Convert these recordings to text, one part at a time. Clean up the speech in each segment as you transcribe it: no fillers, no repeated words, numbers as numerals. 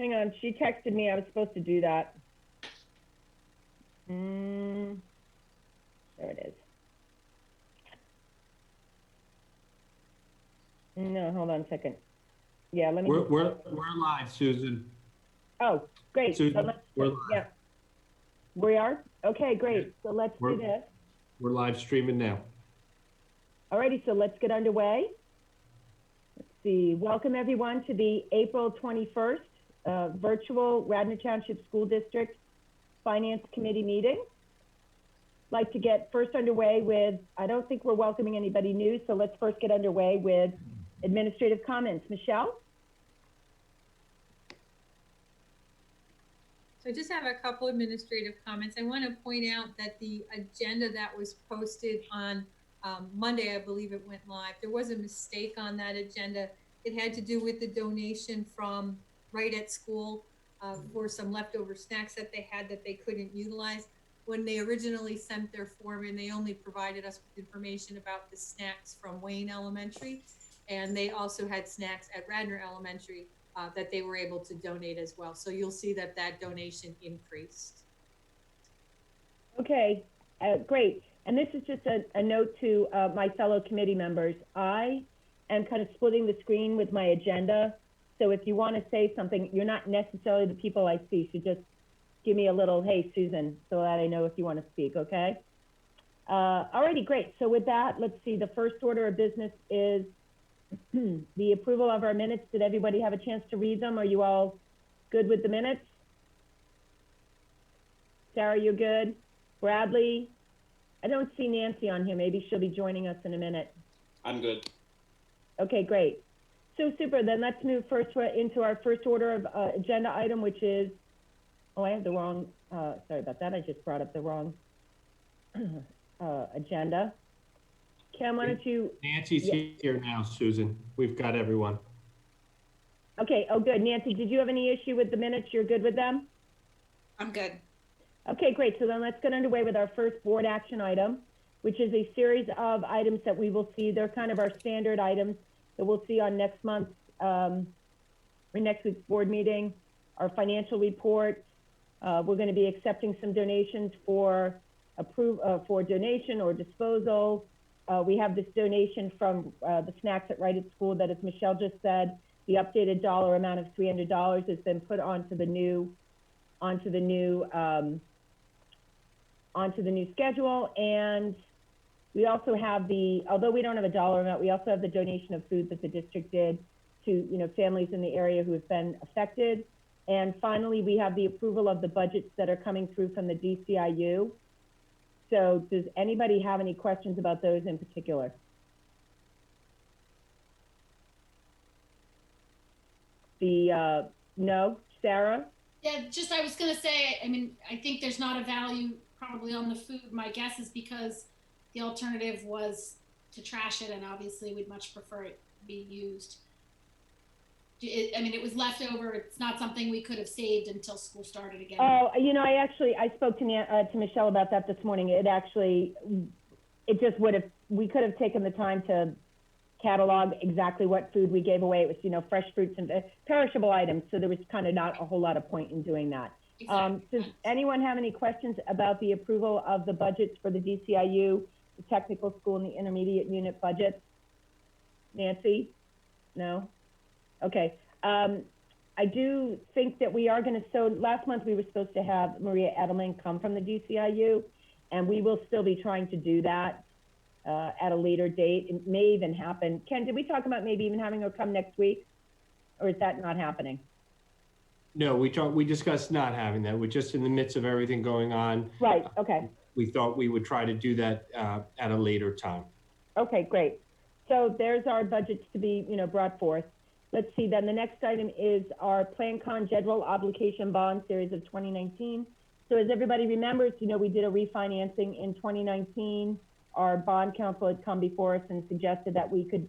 Hang on, she texted me. I was supposed to do that. There it is. No, hold on a second. Yeah, let me. We're live, Susan. Oh, great. Susan, So we're live. Yeah. We are? Okay, great. So let's do this. We're live streaming now. Alrighty, so let's get underway. Let's see. Welcome everyone to the April 21st virtual Radnor Township School District Finance Committee meeting. I'd like to get first underway with, I don't think we're welcoming anybody new, so let's first get underway with administrative comments. Michelle? So I just have a couple administrative comments. I want to point out that the agenda that was posted on Monday, I believe it went live, there was a mistake on that agenda. It had to do with the donation from Right at School for some leftover snacks that they had that they couldn't utilize. When they originally sent their form in, they only provided us with information about the snacks from Wayne Elementary, and they also had snacks at Radnor Elementary that they were able to donate as well. So you'll see that that donation increased. Okay, great. And this is just a note to my fellow committee members. I am kind of splitting the screen with my agenda. So if you want to say something, you're not necessarily the people I see. So just give me a little, hey, Susan, so that I know if you want to speak, okay? Alrighty, great. So with that, let's see. The first order of business is the approval of our minutes. Did everybody have a chance to read them? Are you all good with the minutes? Sarah, you're good? Bradley? I don't see Nancy on here. Maybe she'll be joining us in a minute. I'm good. Okay, great. So super, then let's move first into our first order of agenda item, which is, oh, I have the wrong, sorry about that. I just brought up the wrong agenda. Kim, why don't you? Nancy's here now, Susan. We've got everyone. Okay, oh good. Nancy, did you have any issue with the minutes? You're good with them? I'm good. Okay, great. So then let's get underway with our first board action item, which is a series of items that we will see. They're kind of our standard items that we'll see on next month's, or next week's board meeting, our financial report. We're going to be accepting some donations for donation or disposal. We have this donation from the snacks at Right at School that, as Michelle just said, the updated dollar amount of $300 has been put onto the new schedule. And we also have although we don't have a dollar amount, we also have the donation of food that the district did to families in the area who have been affected. And finally, we have the approval of the budgets that are coming through from the DCIU. So does anybody have any questions about those in particular? No, Sarah? Yeah, just I was going to say, I mean, I think there's not a value probably on the food. My guess is because the alternative was to trash it, and obviously we'd much prefer it be used. I mean, it was left over. It's not something we could have saved until school started again. Oh, I spoke to Michelle about that this morning. We could have taken the time to catalog exactly what food we gave away. It was, fresh fruits and perishable items. So there was kind of not a whole lot of point in doing that. Exactly. Does anyone have any questions about the approval of the budgets for the DCIU, the technical school and the intermediate unit budgets? Nancy? No? Okay. I do think that we are going to, so last month we were supposed to have Maria Edelman come from the DCIU, and we will still be trying to do that at a later date. It may even happen. Ken, did we talk about maybe even having her come next week, or is that not happening? No, we discussed not having that. We're just in the midst of everything going on. Right, okay. We thought we would try to do that at a later time. Okay, great. So there's our budgets to be, brought forth. Let's see, then the next item is our PlanCon General Obligation Bond Series of 2019. So as everybody remembers, we did a refinancing in 2019. Our bond counsel had come before us and suggested that we could,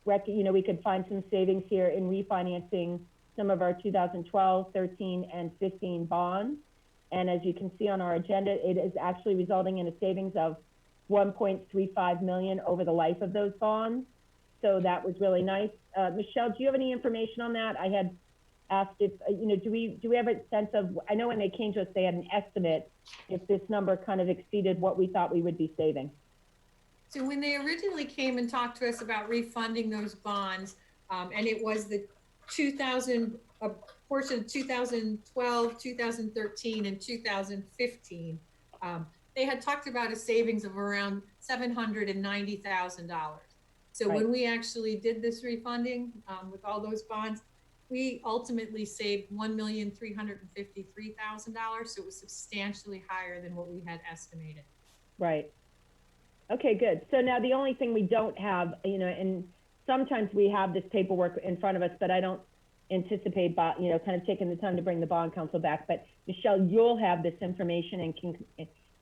we could find some savings here in refinancing some of our 2012, 13, and 15 bonds. And as you can see on our agenda, it is actually resulting in a savings of $1.35 million over the life of those bonds. So that was really nice. Michelle, do you have any information on that? I had asked if, do we have a sense of, I know when they came to us, they had an estimate if this number kind of exceeded what we thought we would be saving. So when they originally came and talked to us about refunding those bonds, and it was the 2000, a portion of 2012, 2013, and 2015, they had talked about a savings of around $790,000. So Right. when we actually did this refunding with all those bonds, we ultimately saved $1,353,000. So it was substantially higher than what we had estimated. Right. Okay, good. So now the only thing we don't have, and sometimes we have this paperwork in front of us, but I don't anticipate, kind of taking the time to bring the bond council back. But Michelle, you'll have this information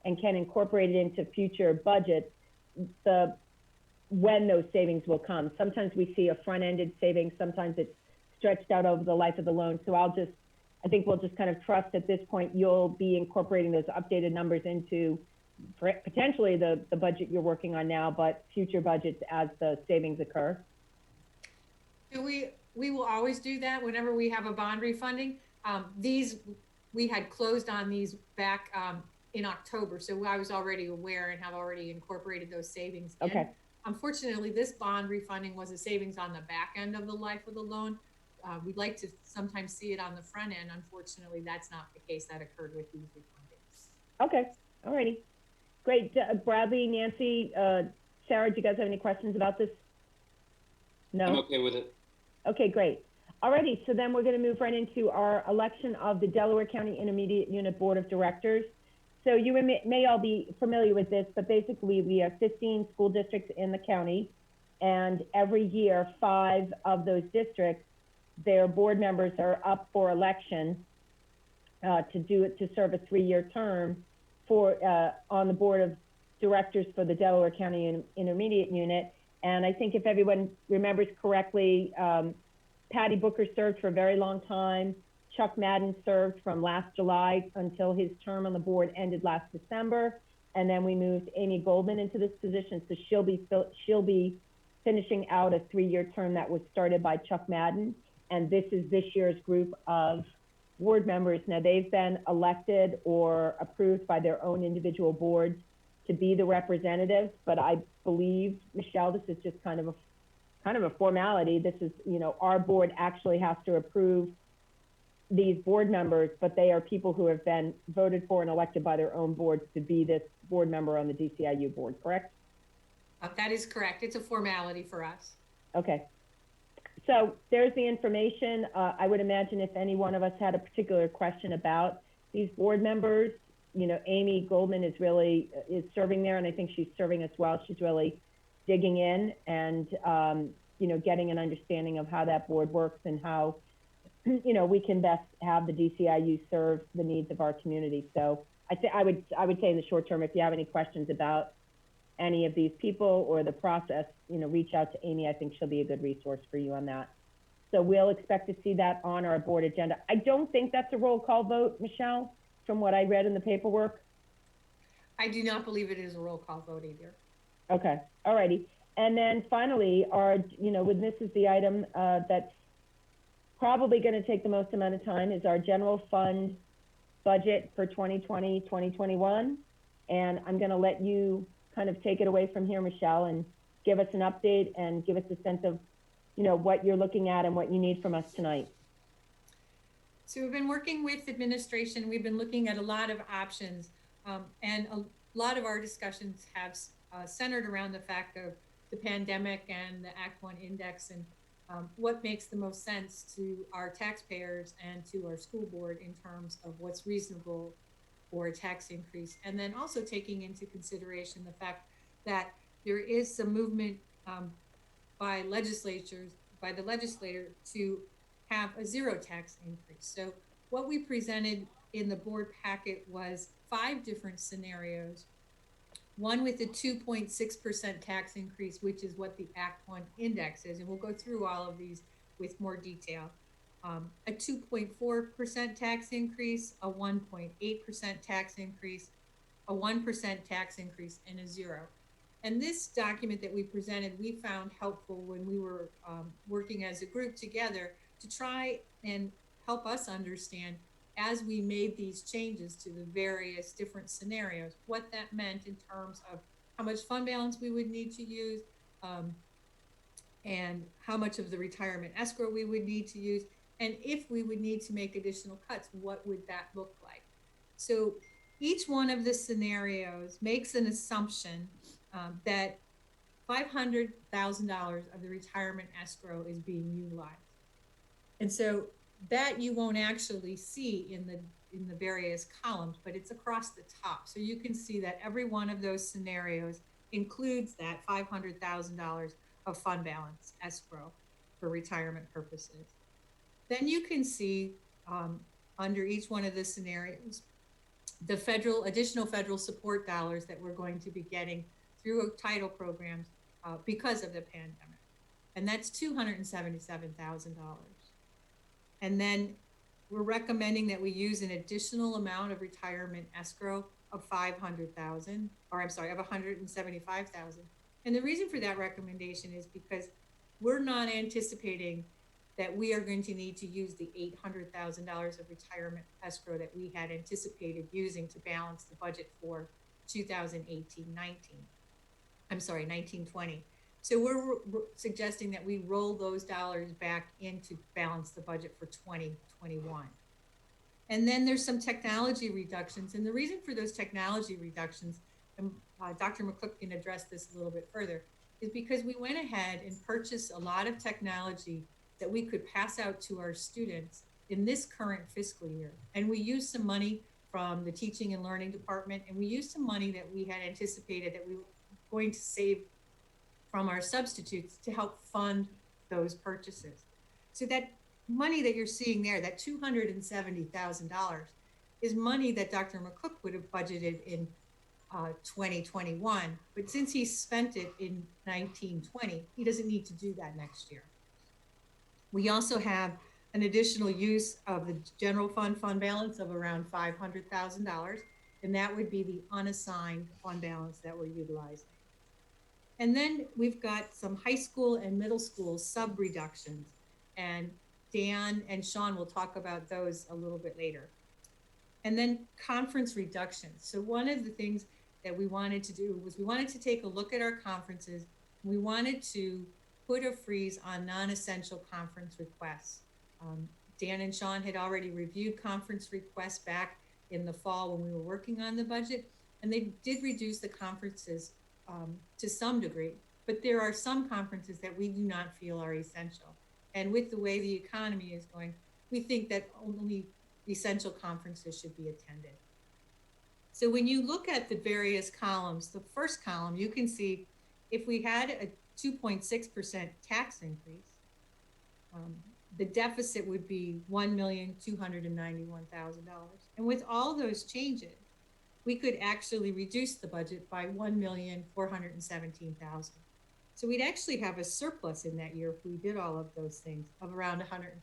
and can incorporate it into future budgets, when those savings will come. Sometimes we see a front-ended savings, sometimes it's stretched out over the life of the loan. So I think we'll just kind of trust at this point, you'll be incorporating those updated numbers into potentially the budget you're working on now, but future budgets as the savings occur. So we will always do that whenever we have a bond refunding. We had closed on these back in October, so I was already aware and have already incorporated those savings in. Okay. Unfortunately, this bond refunding was a savings on the back end of the life of the loan. We'd like to sometimes see it on the front end. Unfortunately, that's not the case that occurred with these refundings. Okay, all righty. Great. Bradley, Nancy, Sarah, do you guys have any questions about this? No? I'm okay with it. Okay, great. Alrighty, so then we're going to move right into our election of the Delaware County Intermediate Unit Board of Directors. So you may all be familiar with this, but basically we have 15 school districts in the county, and every year 5 of those districts, their board members are up for election to serve a 3-year term on the board of directors for the Delaware County Intermediate Unit. And I think if everyone remembers correctly, Patty Booker served for a very long time. Chuck Madden served from last July until his term on the board ended last December. And then we moved Amy Goldman into this position. So she'll be finishing out a 3-year term that was started by Chuck Madden. And this is this year's group of board members. Now they've been elected or approved by their own individual boards to be the representatives, but I believe, Michelle, this is just kind of a formality. This is, our board actually has to approve these board members, but they are people who have been voted for and elected by their own boards to be this board member on the DCIU board, correct? That is correct. It's a formality for us. Okay. So there's the information. I would imagine if any one of us had a particular question about these board members, Amy Goldman is serving there, and I think she's serving us well. She's really digging in and, getting an understanding of how that board works and how, we can best have the DCIU serve the needs of our community. So I would say in the short term, if you have any questions about any of these people or the process, reach out to Amy. I think she'll be a good resource for you on that. So we'll expect to see that on our board agenda. I don't think that's a roll call vote, Michelle, from what I read in the paperwork. I do not believe it is a roll call vote either. Okay, all righty. And then finally, this is the item that's probably going to take the most amount of time, is our general fund budget for 2020, 2021. And I'm going to let you kind of take it away from here, Michelle, and give us an update and give us a sense of, what you're looking at and what you need from us tonight. So we've been working with administration. We've been looking at a lot of options, and a lot of our discussions have centered around the fact of the pandemic and the Act 1 index and what makes the most sense to our taxpayers and to our school board in terms of what's reasonable for a tax increase. And then also taking into consideration the fact that there is some movement by the legislator to have a 0 tax increase. So what we presented in the board packet was 5 different scenarios. One with a 2.6% tax increase, which is what the Act 1 index is. And we'll go through all of these with more detail. A 2.4% tax increase, a 1.8% tax increase, a 1% tax increase, and a 0. And this document that we presented, we found helpful when we were working as a group together to try and help us understand, as we made these changes to the various different scenarios, what that meant in terms of how much fund balance we would need to use, and how much of the retirement escrow we would need to use, and if we would need to make additional cuts, what would that look like? So each one of the scenarios makes an assumption that $500,000 of the retirement escrow is being utilized. And so that you won't actually see in the various columns, but it's across the top. So you can see that every one of those scenarios includes that $500,000 of fund balance escrow for retirement purposes. Then you can see under each one of the scenarios, the additional federal support dollars that we're going to be getting through title programs because of the pandemic. And that's $277,000. And then we're recommending that we use an additional amount of retirement escrow of $500,000, or I'm sorry, of $175,000. And the reason for that recommendation is because we're not anticipating that we are going to need to use the $800,000 of retirement escrow that we had anticipated using to balance the budget for 19-20. So we're suggesting that we roll those dollars back in to balance the budget for 2021. And then there's some technology reductions. And the reason for those technology reductions, and Dr. McCook can address this a little bit further, is because we went ahead and purchased a lot of technology that we could pass out to our students in this current fiscal year. And we used some money from the teaching and learning department, and we used some money that we had anticipated that we were going to save from our substitutes to help fund those purchases. So that money that you're seeing there, that $270,000, is money that Dr. McCook would have budgeted in 2021, but since he spent it in 19-20, he doesn't need to do that next year. We also have an additional use of the general fund balance of around $500,000, and that would be the unassigned fund balance that we're utilizing. And then we've got some high school and middle school sub reductions, and Dan and Sean will talk about those a little bit later. And then conference reductions. So one of the things that we wanted to do was we wanted to take a look at our conferences. We wanted to put a freeze on non-essential conference requests. Dan and Sean had already reviewed conference requests back in the fall when we were working on the budget, and they did reduce the conferences to some degree, but there are some conferences that we do not feel are essential. And with the way the economy is going, we think that only essential conferences should be attended. So when you look at the various columns, the first column, you can see if we had a 2.6% tax increase, the deficit would be $1,291,000. And with all those changes, we could actually reduce the budget by $1,417,000. So we'd actually have a surplus in that year if we did all of those things of around $125,000.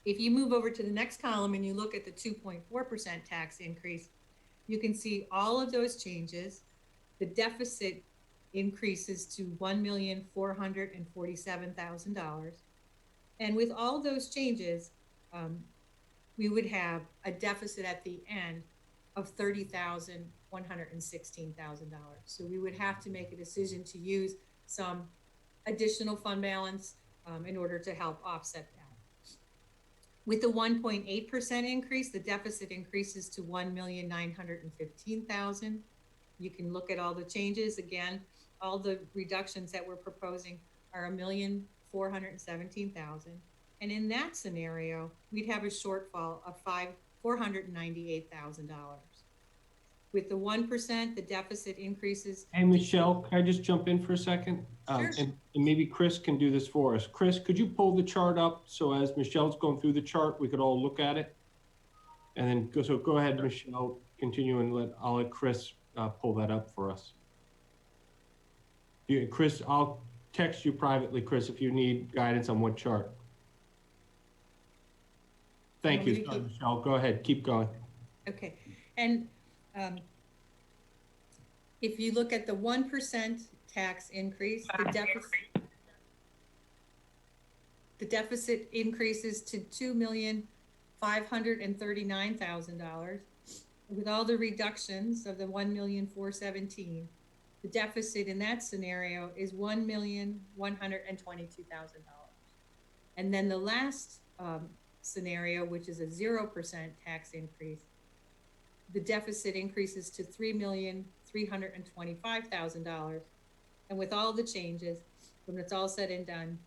If you move over to the next column and you look at the 2.4% tax increase, you can see all of those changes. The deficit increases to $1,447,000. And with all those changes, we would have a deficit at the end of $30,116,000. So we would have to make a decision to use some additional fund balance in order to help offset that. With the 1.8% increase, the deficit increases to $1,915,000. You can look at all the changes. Again, all the reductions that we're proposing are $1,417,000. And in that scenario, we'd have a shortfall of $498,000. With the 1%, the deficit increases. Hey, Michelle, can I just jump in for a second? Sure. And maybe Chris can do this for us. Chris, could you pull the chart up so as Michelle's going through the chart, we could all look at it? And then go ahead, Michelle, continue, and I'll let Chris pull that up for us. Chris, I'll text you privately, Chris, if you need guidance on what chart. Thank you, Michelle. Go ahead, keep going. Okay, and if you look at the 1% tax increase, the deficit. The deficit increases to $2,539,000. With all the reductions of the $1,417,000, the deficit in that scenario is $1,122,000. And then the last scenario, which is a 0% tax increase, the deficit increases to $3,325,000. And with all the changes, when it's all said and done,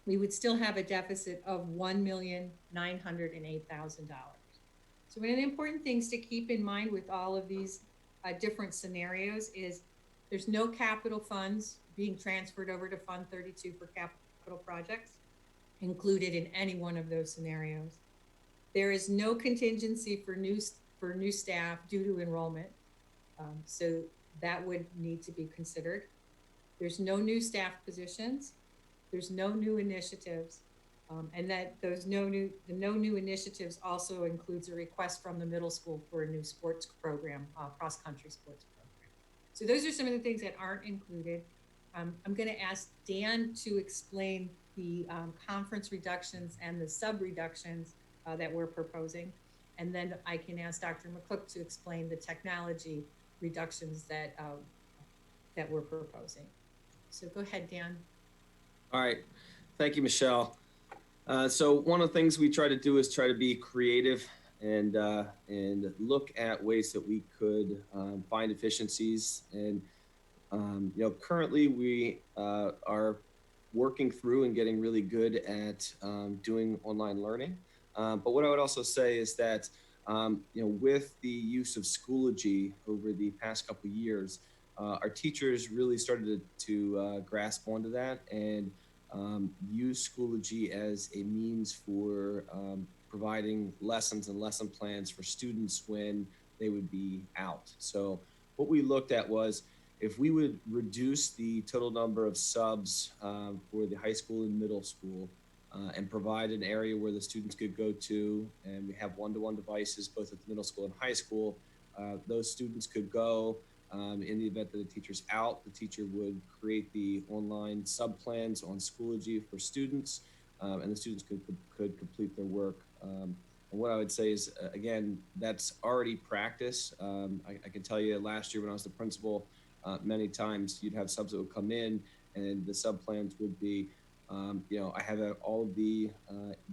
we would still have a deficit of $1,908,000. So one of the important things to keep in mind with all of these different scenarios is there's no capital funds being transferred over to Fund 32 for capital projects included in any one of those scenarios. There is no contingency for new staff due to enrollment. So that would need to be considered. There's no new staff positions. There's no new initiatives. And that the no new initiatives also includes a request from the middle school for a new sports program, cross-country sports program. So those are some of the things that aren't included. I'm going to ask Dan to explain the conference reductions and the sub reductions that we're proposing. And then I can ask Dr. McCook to explain the technology reductions that we're proposing. So go ahead, Dan. All right. Thank you, Michelle. So one of the things we try to do is try to be creative and look at ways that we could find efficiencies. And currently we are working through and getting really good at doing online learning. But what I would also say is that with the use of Schoology over the past couple of years, our teachers really started to grasp onto that and use Schoology as a means for providing lessons and lesson plans for students when they would be out. So what we looked at was if we would reduce the total number of subs for the high school and middle school and provide an area where the students could go to, and we have one-to-one devices both at the middle school and high school, those students could go. In the event that the teacher's out, the teacher would create the online sub plans on Schoology for students, and the students could complete their work. And what I would say is, again, that's already practice. I can tell you last year when I was the principal, many times you'd have subs that would come in and the sub plans would be, I have all of the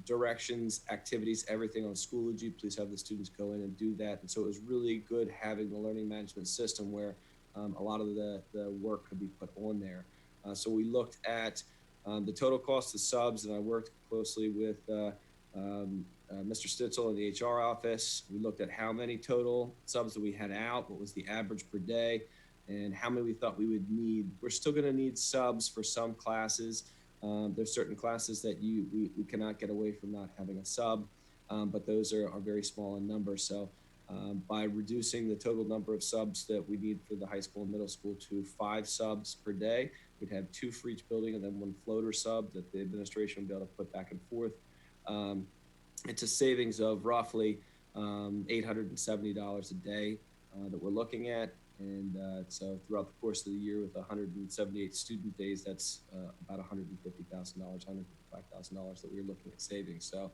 directions, activities, everything on Schoology. Please have the students go in and do that. And so it was really good having the learning management system where a lot of the work could be put on there. So we looked at the total cost of subs, and I worked closely with Mr. Stitzel in the HR office. We looked at how many total subs that we had out, what was the average per day, and how many we thought we would need. We're still going to need subs for some classes. There's certain classes that we cannot get away from not having a sub, but those are very small in number. So by reducing the total number of subs that we need for the high school and middle school to 5 subs per day, we'd have 2 for each building and then 1 floater sub that the administration would be able to put back and forth. It's a savings of roughly $870 a day that we're looking at. And so throughout the course of the year with 178 student days, that's about $150,000, $155,000 that we were looking at saving. So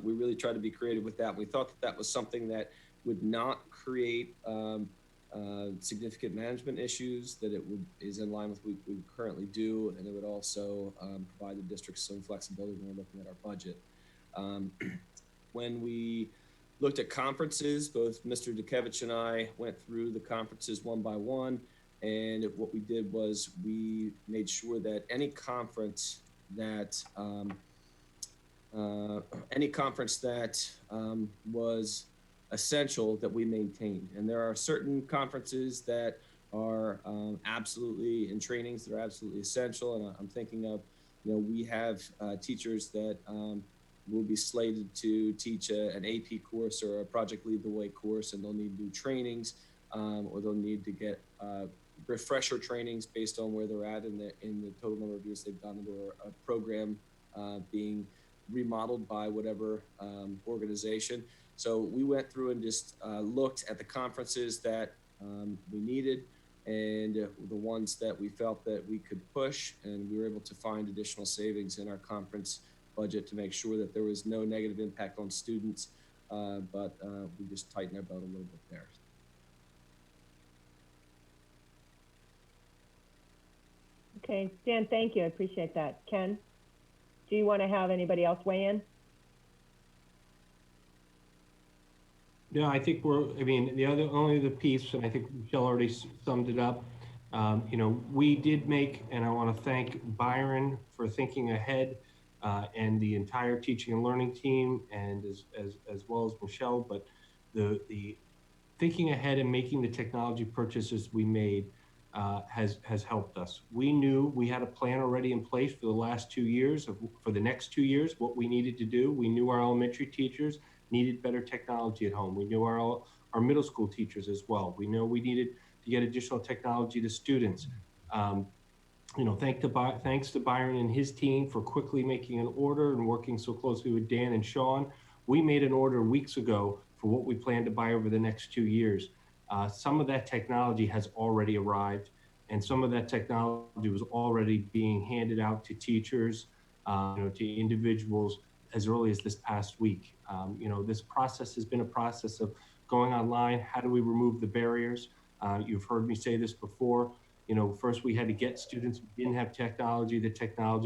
we really tried to be creative with that. We thought that was something that would not create significant management issues, that is in line with what we currently do, and it would also provide the district some flexibility when we're looking at our budget. When we looked at conferences, both Mr. Dukevich and I went through the conferences one by one, and what we did was we made sure that any conference that was essential that we maintained. And there are certain conferences that are absolutely in trainings that are absolutely essential. And I'm thinking of, we have teachers that will be slated to teach an AP course or a Project Lead the Way course, and they'll need new trainings, or they'll need to get refresher trainings based on where they're at in the total number of years they've done it, or a program being remodeled by whatever organization. So we went through and just looked at the conferences that we needed. and the ones that we felt that we could push, and we were able to find additional savings in our conference budget to make sure that there was no negative impact on students, but we just tightened our belt a little bit there. Okay, Dan, thank you. I appreciate that. Ken, do you want to have anybody else weigh in? No, I think only the piece, and I think Michelle already summed it up. We did make, and I want to thank Byron for thinking ahead, and the entire teaching and learning team, and as well as Michelle, but the thinking ahead and making the technology purchases we made has helped us. We knew we had a plan already in place for the last 2 years, for the next 2 years, what we needed to do. We knew our elementary teachers needed better technology at home. We knew our middle school teachers as well. We know we needed to get additional technology to students. Thanks to Byron and his team for quickly making an order and working so closely with Dan and Sean. We made an order weeks ago for what we plan to buy over the next 2 years. Some of that technology has already arrived, and some of that technology was already being handed out to teachers, to individuals as early as this past week. This process has been a process of going online. How do we remove the barriers? You've heard me say this before. First we had to get students who didn't have the technology,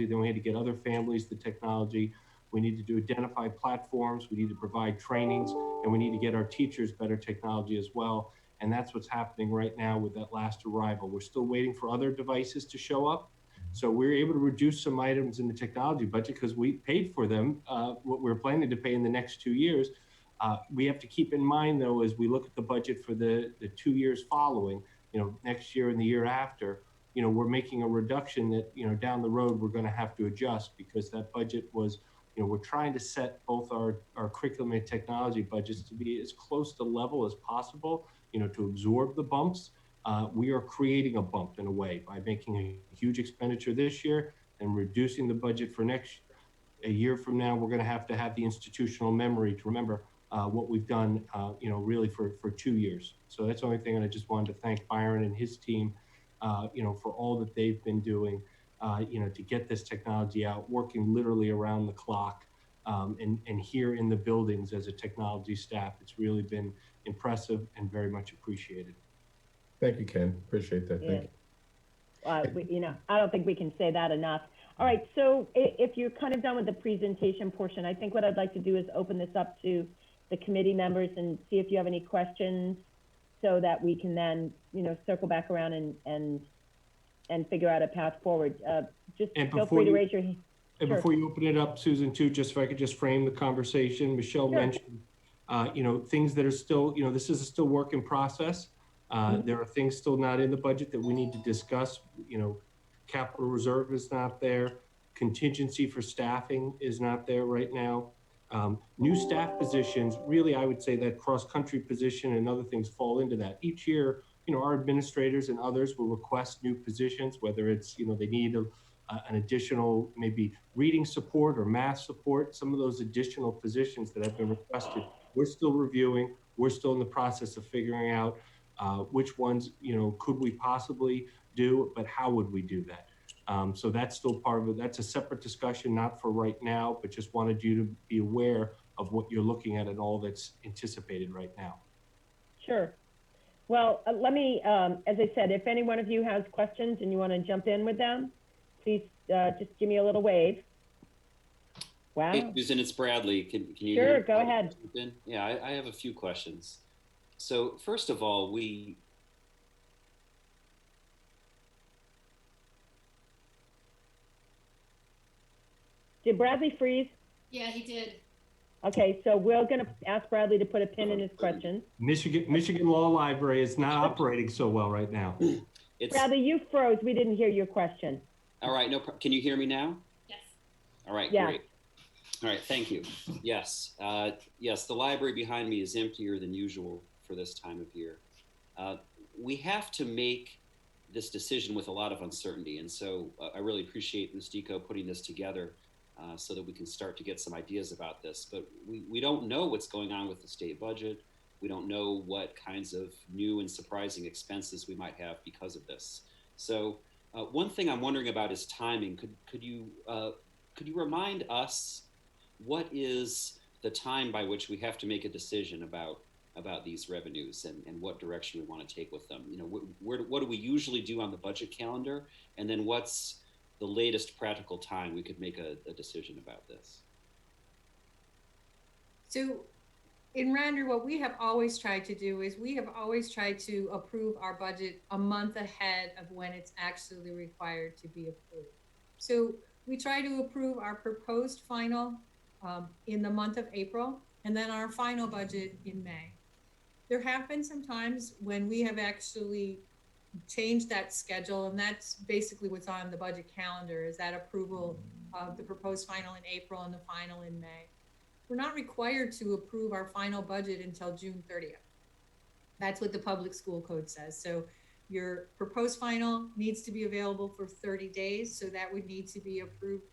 then we had to get other families the technology. We need to identify platforms, we need to provide trainings, and we need to get our teachers better technology as well. And that's what's happening right now with that last arrival. We're still waiting for other devices to show up. So we're able to reduce some items in the technology budget because we paid for them, what we're planning to pay in the next 2 years. We have to keep in mind, though, as we look at the budget for the 2 years following, next year and the year after, we're making a reduction that, down the road, we're going to have to adjust because that budget was, we're trying to set both our curriculum and technology budgets to be as close to level as possible, to absorb the bumps. We are creating a bump in a way by making a huge expenditure this year and reducing the budget for next year. A year from now, we're going to have the institutional memory to remember what we've done, really for 2 years. So that's the only thing. And I just wanted to thank Byron and his team, for all that they've been doing, to get this technology out, working literally around the clock, and here in the buildings as a technology staff. It's really been impressive and very much appreciated. Thank you, Ken. Appreciate that. Thank you. I don't think we can say that enough. All right, so if you're kind of done with the presentation portion, I think what I'd like to do is open this up to the committee members and see if you have any questions so that we can then, circle back around and figure out a path forward. Just feel free to raise your hand. And before you open it up, Susan, too, just if I could just frame the conversation, Michelle mentioned, things that are still, this is a still work in process. There are things still not in the budget that we need to discuss. Capital reserve is not there. Contingency for staffing is not there right now. New staff positions, really, I would say that cross-country position and other things fall into that. Each year, our administrators and others will request new positions, whether it's, they need an additional maybe reading support or math support. Some of those additional positions that have been requested, we're still reviewing. We're still in the process of figuring out which ones, could we possibly do, but how would we do that? So that's still part of it. That's a separate discussion, not for right now, but just wanted you to be aware of what you're looking at and all that's anticipated right now. Sure. Well, let me, as I said, if any one of you has questions and you want to jump in with them, please just give me a little wave. Wow. Hey, Susan, it's Bradley. Can you Sure, hear me? go ahead. Yeah, I have a few questions. So first of all, Did Bradley freeze? Yeah, he did. Okay, so we're going to ask Bradley to put a pin in his question. Michigan Law Library is not operating so well right now. Bradley, you froze. We didn't hear your question. All right, can you hear me now? Yes. All right, Yeah. Great. All right, thank you. Yes, yes, the library behind me is emptier than usual for this time of year. We have to make this decision with a lot of uncertainty, and so I really appreciate Ms. Deco putting this together so that we can start to get some ideas about this. But we don't know what's going on with the state budget. We don't know what kinds of new and surprising expenses we might have because of this. So one thing I'm wondering about is timing. Could you remind us what is the time by which we have to make a decision about these revenues and what direction we want to take with them? You know, what do we usually do on the budget calendar? And then what's the latest practical time we could make a decision about this? So in Rander, what we have always tried to do is we have always tried to approve our budget a month ahead of when it's actually required to be approved. So we try to approve our proposed final in the month of April, and then our final budget in May. There have been some times when we have actually changed that schedule, and that's basically what's on the budget calendar, is that approval of the proposed final in April and the final in May. We're not required to approve our final budget until June 30th. That's what the public school code says. So your proposed final needs to be available for 30 days. So that would need to be approved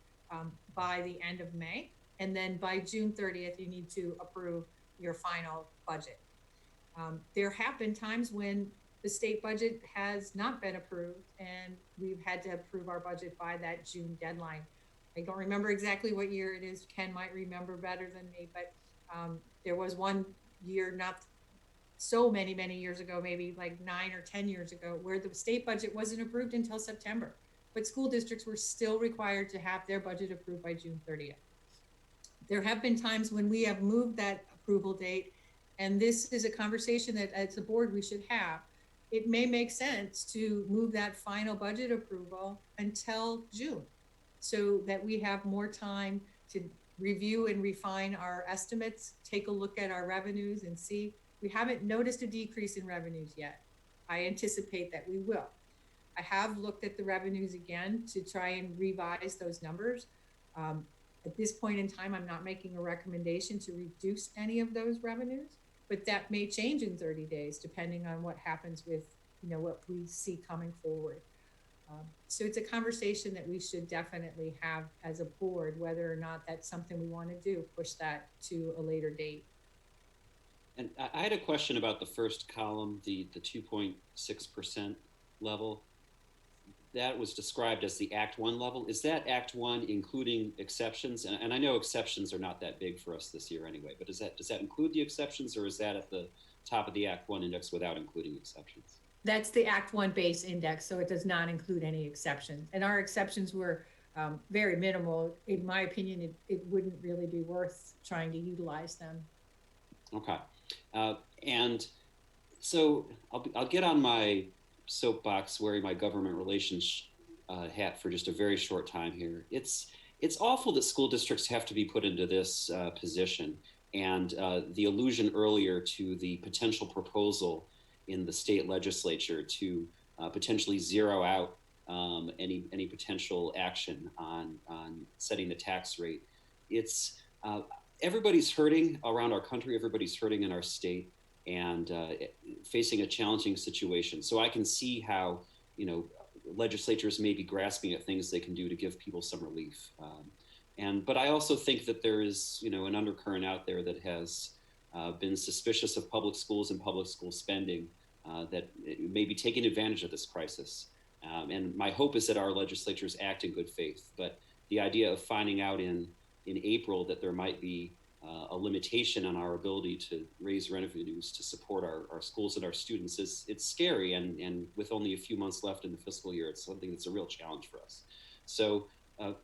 by the end of May. And then by June 30th, you need to approve your final budget. There have been times when the state budget has not been approved and we've had to approve our budget by that June deadline. I don't remember exactly what year it is. Ken might remember better than me, but there was one year, not so many years ago, maybe like 9 or 10 years ago, where the state budget wasn't approved until September, but school districts were still required to have their budget approved by June 30th. There have been times when we have moved that approval date, and this is a conversation that as a board we should have. It may make sense to move that final budget approval until June, so that we have more time to review and refine our estimates, take a look at our revenues and see. We haven't noticed a decrease in revenues yet. I anticipate that we will. I have looked at the revenues again to try and revise those numbers. At this point in time, I'm not making a recommendation to reduce any of those revenues, but that may change in 30 days, depending on what happens with, you know, what we see coming forward. So it's a conversation that we should definitely have as a board, whether or not that's something we want to do, push that to a later date. And I had a question about the first column, the 2.6% level. That was described as the Act 1 level. Is that Act 1 including exceptions? And I know exceptions are not that big for us this year anyway, but does that include the exceptions, or is that at the top of the Act 1 index without including exceptions? That's the Act 1 base index, so it does not include any exceptions. And our exceptions were very minimal. In my opinion, it wouldn't really be worth trying to utilize them. Okay. And so I'll get on my soapbox wearing my government relations hat for just a very short time here. It's awful that school districts have to be put into this position. And the allusion earlier to the potential proposal in the state legislature to potentially zero out any potential action on setting the tax rate. It's everybody's hurting around our country, everybody's hurting in our state, and facing a challenging situation. So I can see how, you know, legislatures may be grasping at things they can do to give people some relief. But I also think that there is, you know, an undercurrent out there that has been suspicious of public schools and public school spending that may be taking advantage of this crisis. And my hope is that our legislatures act in good faith. But the idea of finding out in April that there might be a limitation on our ability to raise revenues to support our schools and our students it's scary. And with only a few months left in the fiscal year, it's something that's a real challenge for us. So,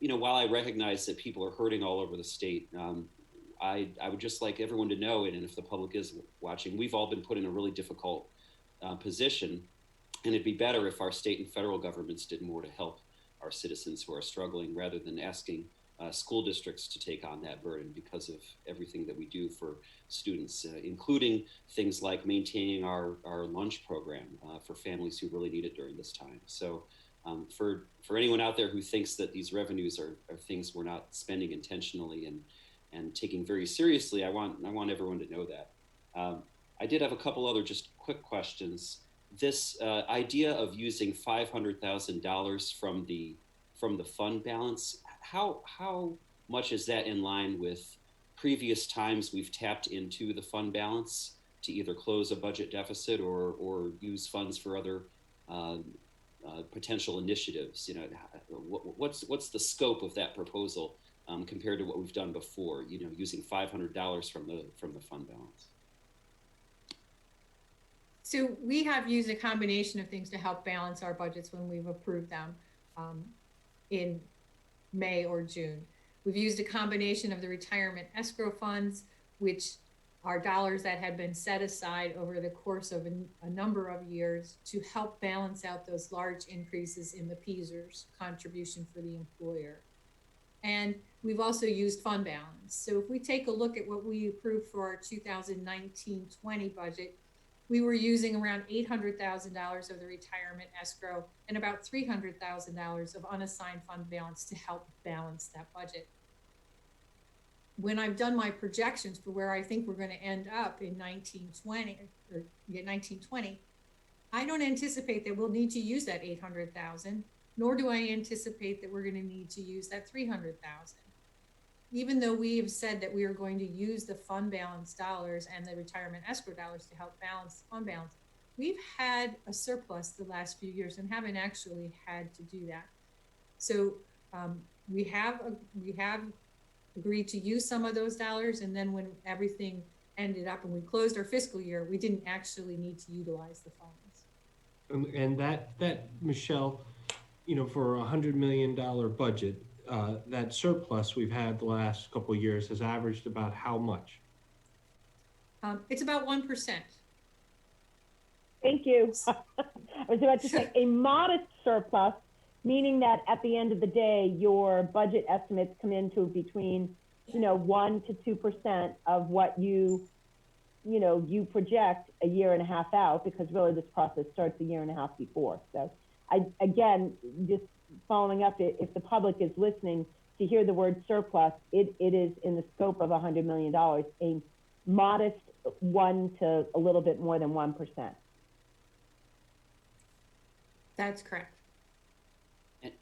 you know, while I recognize that people are hurting all over the state, I would just like everyone to know, and if the public is watching, we've all been put in a really difficult position, and it'd be better if our state and federal governments did more to help our citizens who are struggling, rather than asking school districts to take on that burden because of everything that we do for students, including things like maintaining our lunch program for families who really need it during this time. So for anyone out there who thinks that these revenues are things we're not spending intentionally and taking very seriously, I want everyone to know that. I did have a couple other just quick questions. This idea of using $500,000 from the fund balance, how much is that in line with previous times we've tapped into the fund balance? to either close a budget deficit or use funds for other potential initiatives. You know, what's the scope of that proposal compared to what we've done before? You know, using $500 from the fund balance. So we have used a combination of things to help balance our budgets when we've approved them in May or June. We've used a combination of the retirement escrow funds, which are dollars that had been set aside over the course of a number of years to help balance out those large increases in the PSERS contribution for the employer. And we've also used fund balance. So if we take a look at what we approved for our 2019-20 budget, we were using around $800,000 of the retirement escrow and about $300,000 of unassigned fund balance to help balance that budget. When I've done my projections for where I think we're going to end up in 1920, I don't anticipate that we'll need to use that 800,000, nor do I anticipate that we're going to need to use that 300,000. Even though we have said that we are going to use the fund balance dollars and the retirement escrow dollars to help balance the fund balance, we've had a surplus the last few years and haven't actually had to do that. So we have agreed to use some of those dollars, and then when everything ended up and we closed our fiscal year, we didn't actually need to utilize the funds. And that Michelle, you know, for $100 million budget, that surplus we've had the last couple of years has averaged about how much? It's about 1%. Thank you. I was about to say a modest surplus, meaning that at the end of the day, your budget estimates come into between, 1 to 2% of what you project a year and a half out, because really this process starts a year and a half before. So again, just following up, if the public is listening to hear the word surplus, it is in the scope of $100 million, a modest 1 to a little bit more than 1%. That's correct.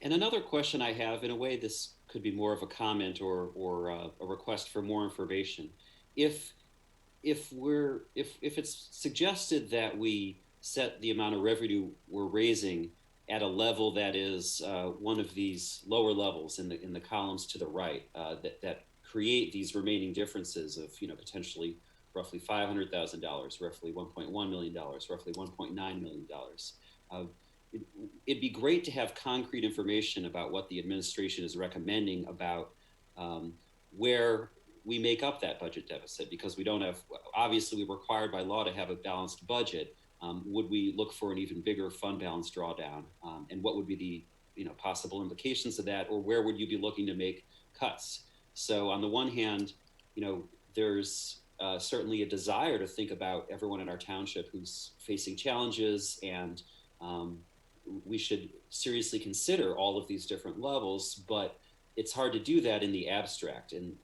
And another question I have, in a way, this could be more of a comment or a request for more information. If it's suggested that we set the amount of revenue we're raising at a level that is one of these lower levels in the columns to the right, that create these remaining differences of potentially roughly $500,000, roughly $1.1 million, roughly $1.9 million. It'd be great to have concrete information about what the administration is recommending about where we make up that budget deficit, because we don't have, obviously we're required by law to have a balanced budget. Would we look for an even bigger fund balance drawdown? And what would be the possible implications of that, or where would you be looking to make cuts? So on the one hand, there's certainly a desire to think about everyone in our township who's facing challenges, and we should seriously consider all of these different levels, but it's hard to do that in the abstract. And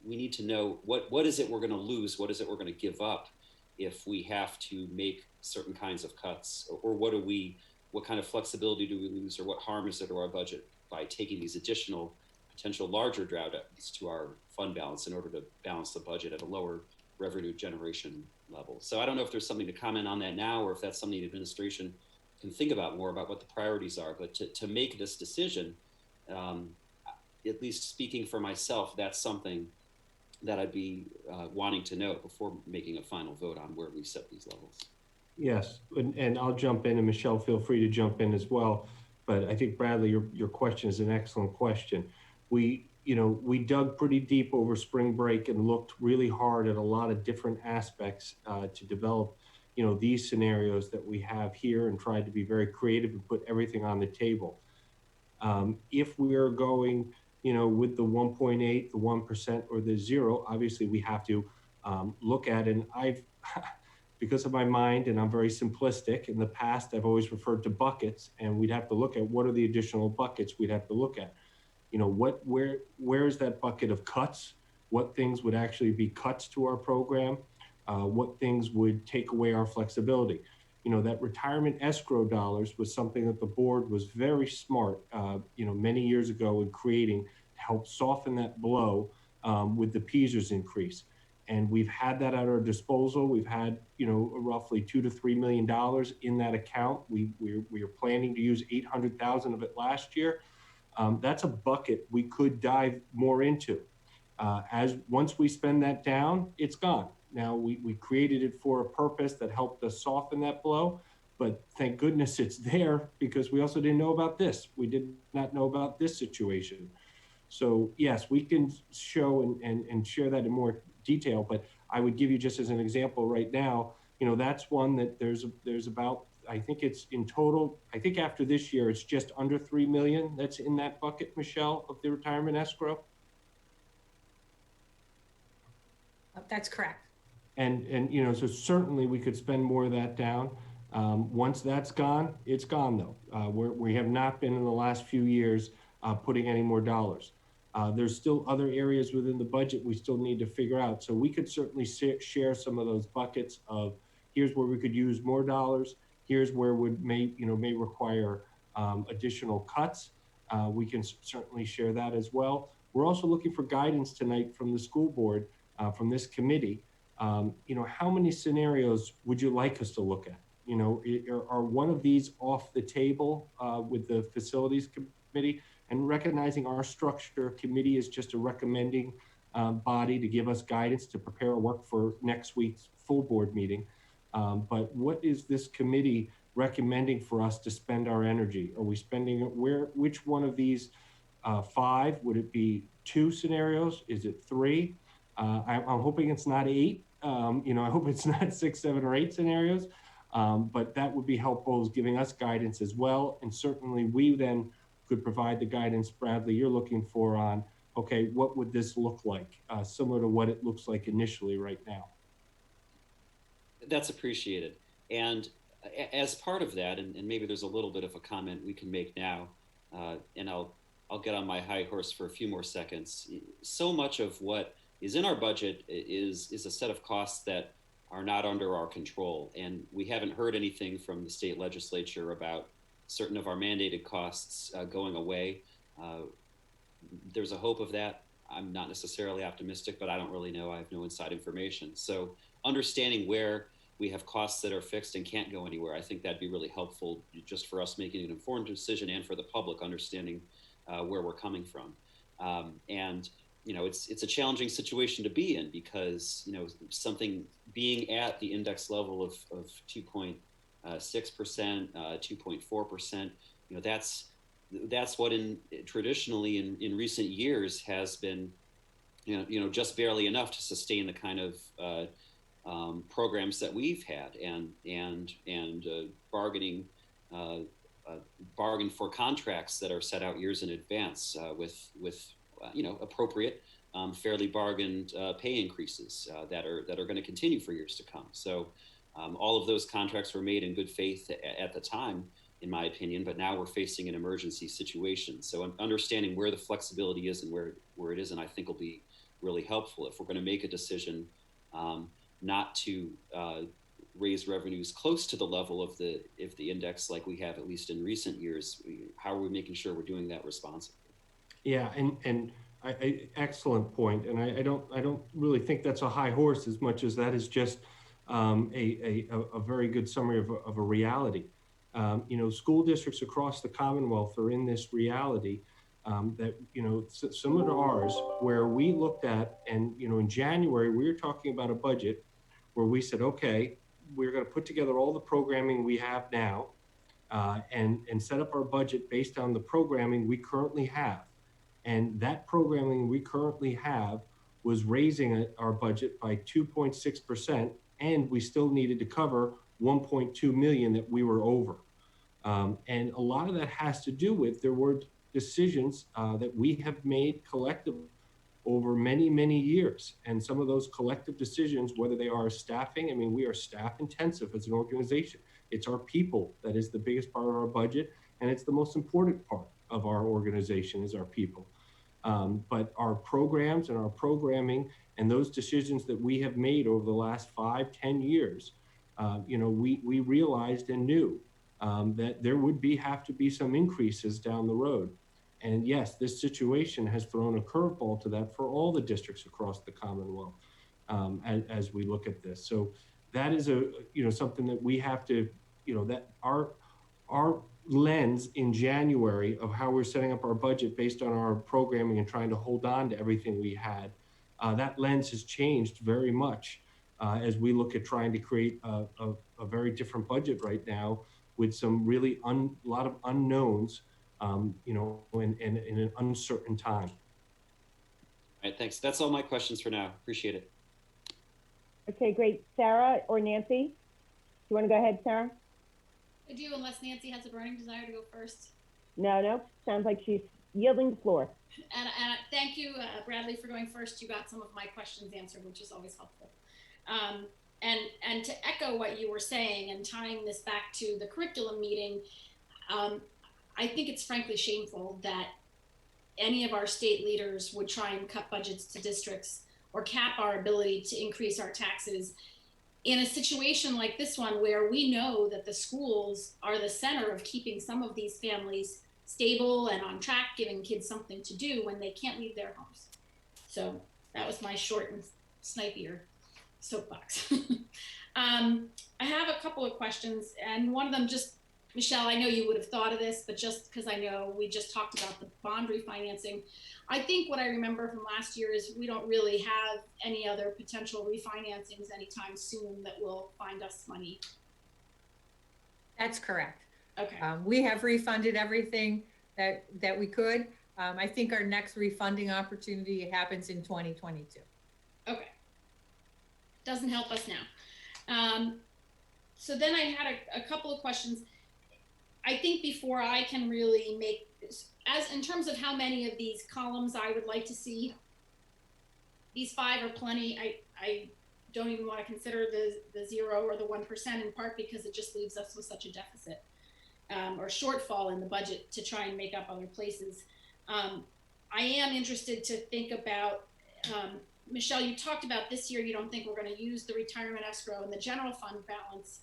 we need to know what is it we're going to lose, what is it we're going to give up if we have to make certain kinds of cuts, or what kind of flexibility do we lose, or what harm is it to our budget by taking these additional potential larger drawdowns to our fund balance in order to balance the budget at a lower revenue generation level. So I don't know if there's something to comment on that now, or if that's something the administration can think about more about what the priorities are. But to make this decision, at least speaking for myself, that's something that I'd be wanting to know before making a final vote on where we set these levels. Yes, and I'll jump in, and Michelle, feel free to jump in as well. But I think, Bradley, your question is an excellent question. We dug pretty deep over spring break and looked really hard at a lot of different aspects to develop, these scenarios that we have here, and tried to be very creative and put everything on the table. If we are going, with the 1.8, the 1%, or the 0, obviously we have to look at, and I've, because of my mind, and I'm very simplistic, in the past I've always referred to buckets, and we'd have to look at what are the additional buckets we'd have to look at. Where is that bucket of cuts? What things would actually be cuts to our program? What things would take away our flexibility? That retirement escrow dollars was something that the board was very smart, many years ago in creating to help soften that blow with the PSERS increase. And we've had that at our disposal. We've had, roughly $2 to $3 million in that account. We are planning to use 800,000 of it last year. That's a bucket we could dive more into. Once we spend that down, it's gone. Now we created it for a purpose that helped us soften that blow, but thank goodness it's there, because we also didn't know about this. We did not know about this situation. So yes, we can show and share that in more detail, but I would give you just as an example right now, that's one that there's about, I think it's in total, I think after this year, it's just under 3 million that's in that bucket, Michelle, of the retirement escrow. That's correct. And so certainly we could spend more of that down. Once that's gone, it's gone though. We have not been in the last few years putting any more dollars. There's still other areas within the budget we still need to figure out. So we could certainly share some of those buckets of here's where we could use more dollars. Here's where may require additional cuts. We can certainly share that as well. We're also looking for guidance tonight from the school board, from this committee. How many scenarios would you like us to look at? Are one of these off the table with the facilities committee? And recognizing our structure committee is just a recommending body to give us guidance to prepare our work for next week's full board meeting. But what is this committee recommending for us to spend our energy? Are we spending which one of these 5? Would it be 2 scenarios? Is it 3? I'm hoping it's not 8. I hope it's not 6, 7, or 8 scenarios. But that would be helpful as giving us guidance as well. And certainly we then could provide the guidance, Bradley, you're looking for on, okay, what would this look like? Similar to what it looks like initially right now. That's appreciated. And as part of that, and maybe there's a little bit of a comment we can make now, and I'll get on my high horse for a few more seconds. So much of what is in our budget is a set of costs that are not under our control. And we haven't heard anything from the state legislature about certain of our mandated costs going away. There's a hope of that. I'm not necessarily optimistic, but I don't really know. I have no inside information. So understanding where we have costs that are fixed and can't go anywhere, I think that'd be really helpful just for us making an informed decision and for the public understanding where we're coming from. It's a challenging situation to be in because, something being at the index level of 2.6%, 2.4%, that's what traditionally in recent years has been, just barely enough to sustain the kind of programs that we've had and bargain for contracts that are set out years in advance with appropriate, fairly bargained pay increases that are going to continue for years to come. So all of those contracts were made in good faith at the time, in my opinion, but now we're facing an emergency situation. So understanding where the flexibility is and where it isn't, I think will be really helpful if we're going to make a decision not to raise revenues close to the level of the index like we have, at least in recent years. How are we making sure we're doing that responsibly? Yeah, and excellent point. And I don't really think that's a high horse as much as that is just a very good summary of a reality. School districts across the Commonwealth are in this reality that, similar to ours, where we looked at, and, in January, we were talking about a budget where we said, okay, we're going to put together all the programming we have now and set up our budget based on the programming we currently have. And that programming we currently have was raising our budget by 2.6%, and we still needed to cover 1.2 million that we were over. And a lot of that has to do with there were decisions that we have made collectively over many, many years. And some of those collective decisions, whether they are staffing, we are staff intensive as an organization. It's our people that is the biggest part of our budget, and it's the most important part of our organization is our people. But our programs and our programming and those decisions that we have made over the last 5-10 years, we realized and knew that there would have to be some increases down the road. And yes, this situation has thrown a curveball to that for all the districts across the Commonwealth. as we look at this. So that is something that we have to, that our lens in January of how we're setting up our budget based on our programming and trying to hold on to everything we had, that lens has changed very much as we look at trying to create a very different budget right now with some really a lot of unknowns, in an uncertain time. All right, thanks. That's all my questions for now. Appreciate it. Okay, great. Sarah or Nancy? You want to go ahead, Sarah? I do, unless Nancy has a burning desire to go first. No. Sounds like she's yielding the floor. And thank you, Bradley, for going first. You got some of my questions answered, which is always helpful. And to echo what you were saying and tying this back to the curriculum meeting, I think it's frankly shameful that any of our state leaders would try and cut budgets to districts or cap our ability to increase our taxes in a situation like this one, where we know that the schools are the center of keeping some of these families stable and on track, giving kids something to do when they can't leave their homes. So that was my short and snipier soapbox. I have a couple of questions, and one of them, just, Michelle, I know you would have thought of this, but just because I know we just talked about the bond refinancing, I think what I remember from last year is we don't really have any other potential refinancings anytime soon that will find us money. That's correct. Okay. We have refunded everything that we could. I think our next refunding opportunity happens in 2022. Okay. Doesn't help us now. So then I had a couple of questions. I think before I can really make, as in terms of how many of these columns I would like to see, these 5 are plenty. I don't even want to consider the 0 or the 1%, in part because it just leaves us with such a deficit or shortfall in the budget to try and make up other places. I am interested to think about, Michelle, you talked about this year, you don't think we're going to use the retirement escrow and the general fund balance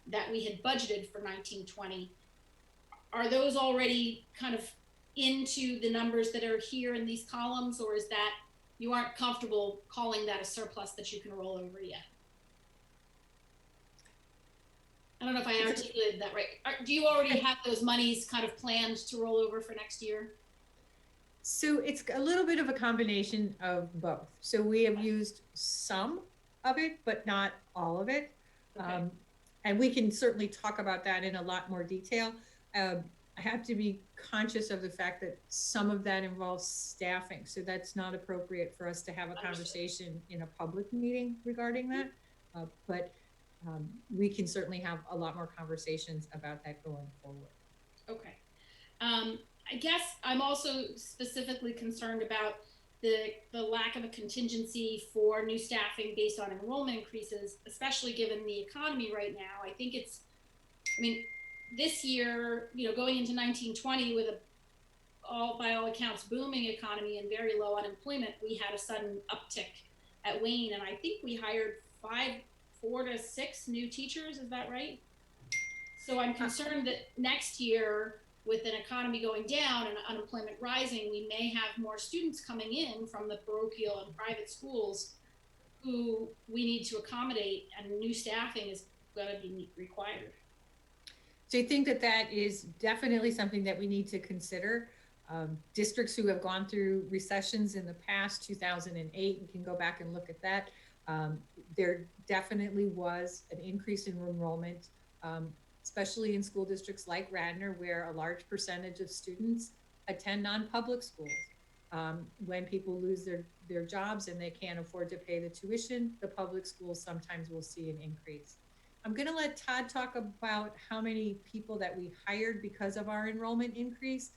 that we had budgeted for 1920. Are those already kind of into the numbers that are here in these columns, or is that you aren't comfortable calling that a surplus that you can roll over yet? I don't know if I articulated that right. Do you already have those monies kind of planned to roll over for next year? So it's a little bit of a combination of both. So we have used some of it, but not all of it. Okay. And we can certainly talk about that in a lot more detail. I have to be conscious of the fact that some of that involves staffing. So that's not appropriate for us to have a conversation in a public meeting regarding that. But we can certainly have a lot more conversations about that going forward. Okay. I guess I'm also specifically concerned about the lack of a contingency for new staffing based on enrollment increases, especially given the economy right now. I think it's, I mean, this year, going into 1920 with by all accounts, booming economy and very low unemployment, we had a sudden uptick at Wayne, and I think we hired 4 to 6 new teachers. Is that right? So I'm concerned that next year, with an economy going down and unemployment rising, we may have more students coming in from the parochial and private schools who we need to accommodate, and new staffing is going to be required. So I think that is definitely something that we need to consider. Districts who have gone through recessions in the past, 2008, we can go back and look at that. There definitely was an increase in enrollment, especially in school districts like Radnor, where a large percentage of students attend non-public schools. When people lose their jobs and they can't afford to pay the tuition, the public schools sometimes will see an increase. I'm going to let Todd talk about how many people that we hired because of our enrollment increase.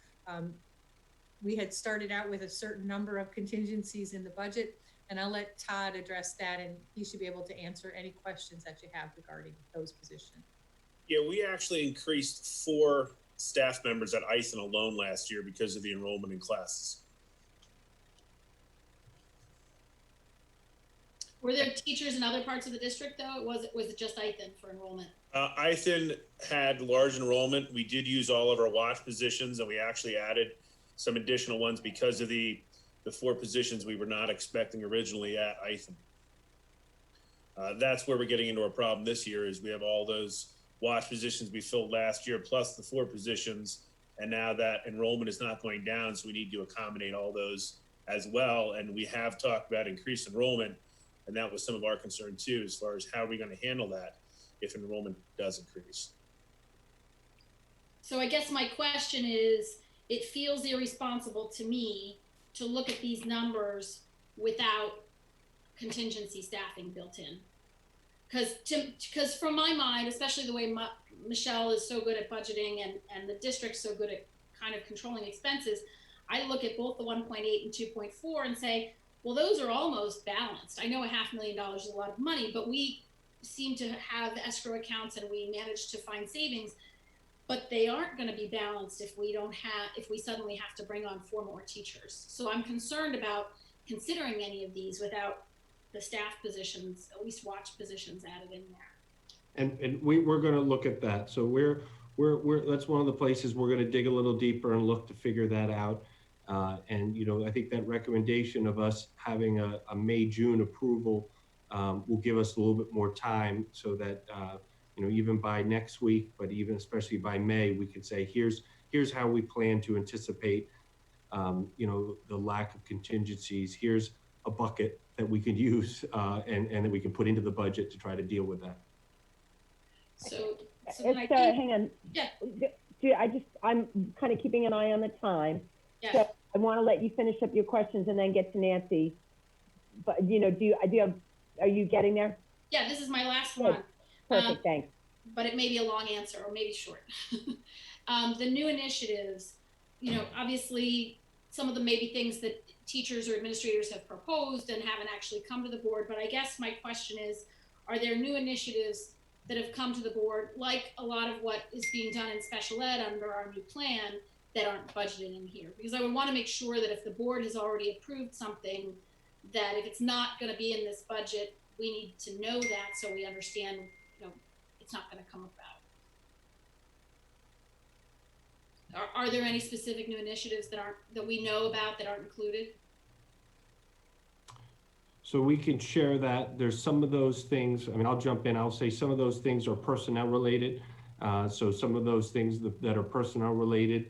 We had started out with a certain number of contingencies in the budget, and I'll let Todd address that, and he should be able to answer any questions that you have regarding those positions. Yeah, we actually increased 4 staff members at Eisen alone last year because of the enrollment in classes. Were there teachers in other parts of the district, though? Was it just Eisen for enrollment? Eisen had large enrollment. We did use all of our watch positions, and we actually added some additional ones because of the 4 positions we were not expecting originally at Eisen. That's where we're getting into a problem this year is we have all those watch positions we filled last year, plus the 4 positions. And now that enrollment is not going down, so we need to accommodate all those as well. And we have talked about increased enrollment, and that was some of our concern too, as far as how are we going to handle that if enrollment does increase. So I guess my question is, it feels irresponsible to me to look at these numbers without contingency staffing built in. Because from my mind, especially the way Michelle is so good at budgeting and the district's so good at kind of controlling expenses, I look at both the 1.8 and 2.4 and say, well, those are almost balanced. I know $500,000 is a lot of money, but we seem to have escrow accounts and we manage to find savings, but they aren't going to be balanced if we suddenly have to bring on 4 more teachers. So I'm concerned about considering any of these without the staff positions, at least watch positions added in there. And we're going to look at that. So we're that's one of the places we're going to dig a little deeper and look to figure that out. And I think that recommendation of us having a May-June approval will give us a little bit more time so that even by next week, but even especially by May, we could say here's how we plan to anticipate the lack of contingencies. Here's a bucket that we could use and that we can put into the budget to try to deal with that. So hang on. Yeah. I'm kind of keeping an eye on the time. Yeah. So I want to let you finish up your questions and then get to Nancy. But are you getting there? Yeah, this is my last Good. one. Perfect, thanks. But it may be a long answer or maybe short. The new initiatives, obviously some of them may be things that teachers or administrators have proposed and haven't actually come to the board. But I guess my question is, are there new initiatives that have come to the board, like a lot of what is being done in special ed under our new plan, that aren't budgeted in here? Because I would want to make sure that if the board has already approved something, that if it's not going to be in this budget, we need to know that so we understand, it's not going to come about. Are there any specific new initiatives that we know about that aren't included? So we can share that. There's some of those things. I'll jump in. I'll say some of those things are personnel related. So some of those things that are personnel related,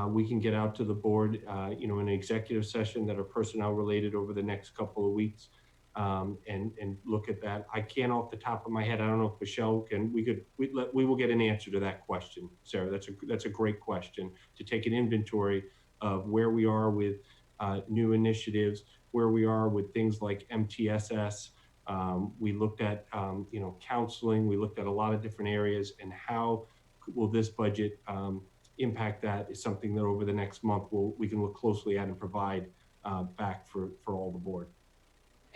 we can get out to the board, in an executive session that are personnel related over the next couple of weeks, and look at that. I can't off the top of my head. I don't know if Michelle can. We will get an answer to that question, Sarah. That's a great question, to take an inventory of where we are with new initiatives, where we are with things like MTSS. We looked at counseling. We looked at a lot of different areas, and how will this budget impact that is something that over the next month we can look closely at and provide back for all the board.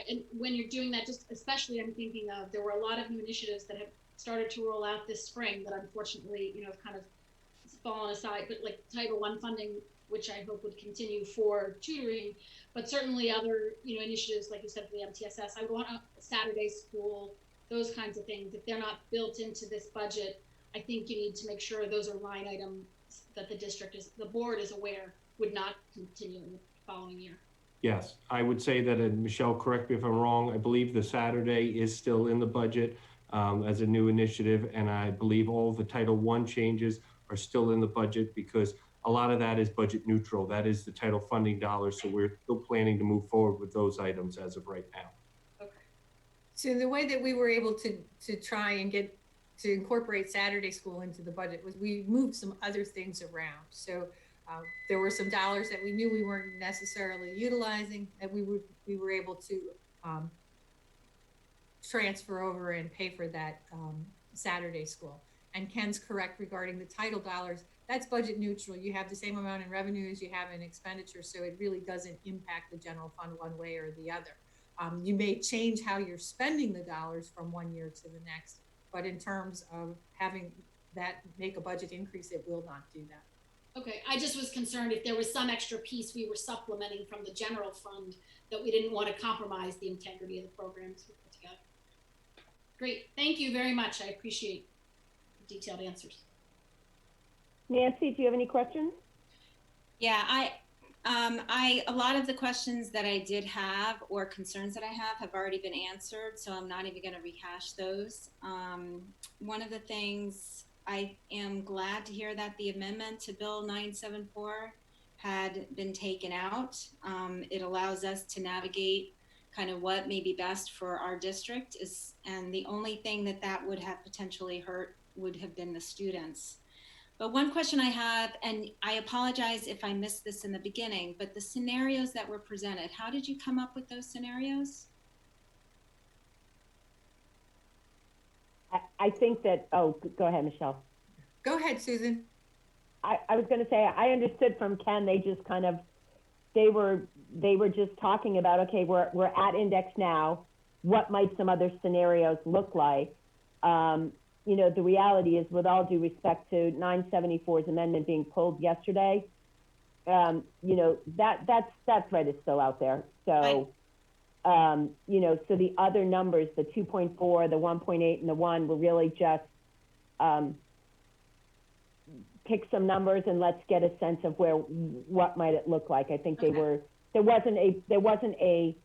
And when you're doing that, just especially I'm thinking of, there were a lot of new initiatives that have started to roll out this spring that unfortunately, have kind of fallen aside, but like Title I funding, which I hope would continue for tutoring, but certainly other, initiatives, like you said, for the MTSS. I would want a Saturday school, those kinds of things. If they're not built into this budget, I think you need to make sure those are line items that the board is aware would not continue in the following year. Yes, I would say that, and Michelle, correct me if I'm wrong, I believe the Saturday is still in the budget as a new initiative, and I believe all the Title I changes are still in the budget because a lot of that is budget neutral. That is the title funding dollars, so we're still planning to move forward with those items as of right now. Okay. So the way that we were able to try and get to incorporate Saturday school into the budget was we moved some other things around. So there were some dollars that we knew we weren't necessarily utilizing that we were able to transfer over and pay for that Saturday school. And Ken's correct regarding the title dollars. That's budget neutral. You have the same amount in revenues you have in expenditures, so it really doesn't impact the general fund one way or the other. You may change how you're spending the dollars from one year to the next, but in terms of having that make a budget increase, it will not do that. Okay, I just was concerned if there was some extra piece we were supplementing from the general fund that we didn't want to compromise the integrity of the programs we put together. Great, thank you very much. I appreciate the detailed answers. Nancy, do you have any questions? Yeah, A lot of the questions that I did have or concerns that I have already been answered, so I'm not even going to rehash those. One of the things I am glad to hear that the amendment to Bill 974 had been taken out. It allows us to navigate kind of what may be best for our district and the only thing that would have potentially hurt would have been the students. But one question I have, and I apologize if I missed this in the beginning, but the scenarios that were presented, how did you come up with those scenarios? I think that, oh, go ahead, Michelle. Go ahead, Susan. I was going to say, I understood from Ken, they just kind of, they were just talking about, okay, we're at index now. What might some other scenarios look like? You know, the reality is, with all due respect to 974's amendment being pulled yesterday, you know, that threat is still out there. So, you know, so the other numbers, the 2.4, the 1.8, and the 1 were really just pick some numbers and let's get a sense of what might it look like. I think they were, there wasn't a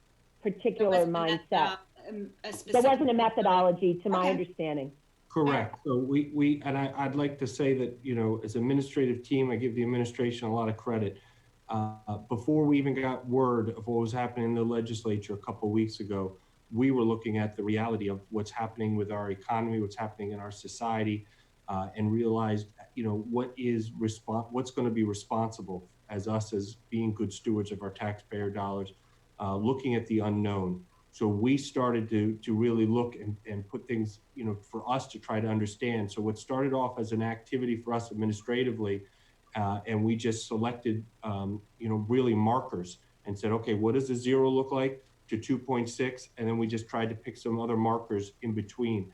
particular mindset. There wasn't a methodology, to my understanding. Correct. So and I'd like to say that, you know, as administrative team, I give the administration a lot of credit. Before we even got word of what was happening in the legislature a couple of weeks ago, we were looking at the reality of what's happening with our economy, what's happening in our society, and realized, you know, what's going to be responsible as us as being good stewards of our taxpayer dollars, looking at the unknown. So we started to really look and put things, you know, for us to try to understand. So what started off as an activity for us administratively, and we just selected, you know, really markers and said, okay, what does the 0 look like to 2.6? And then we just tried to pick some other markers in between.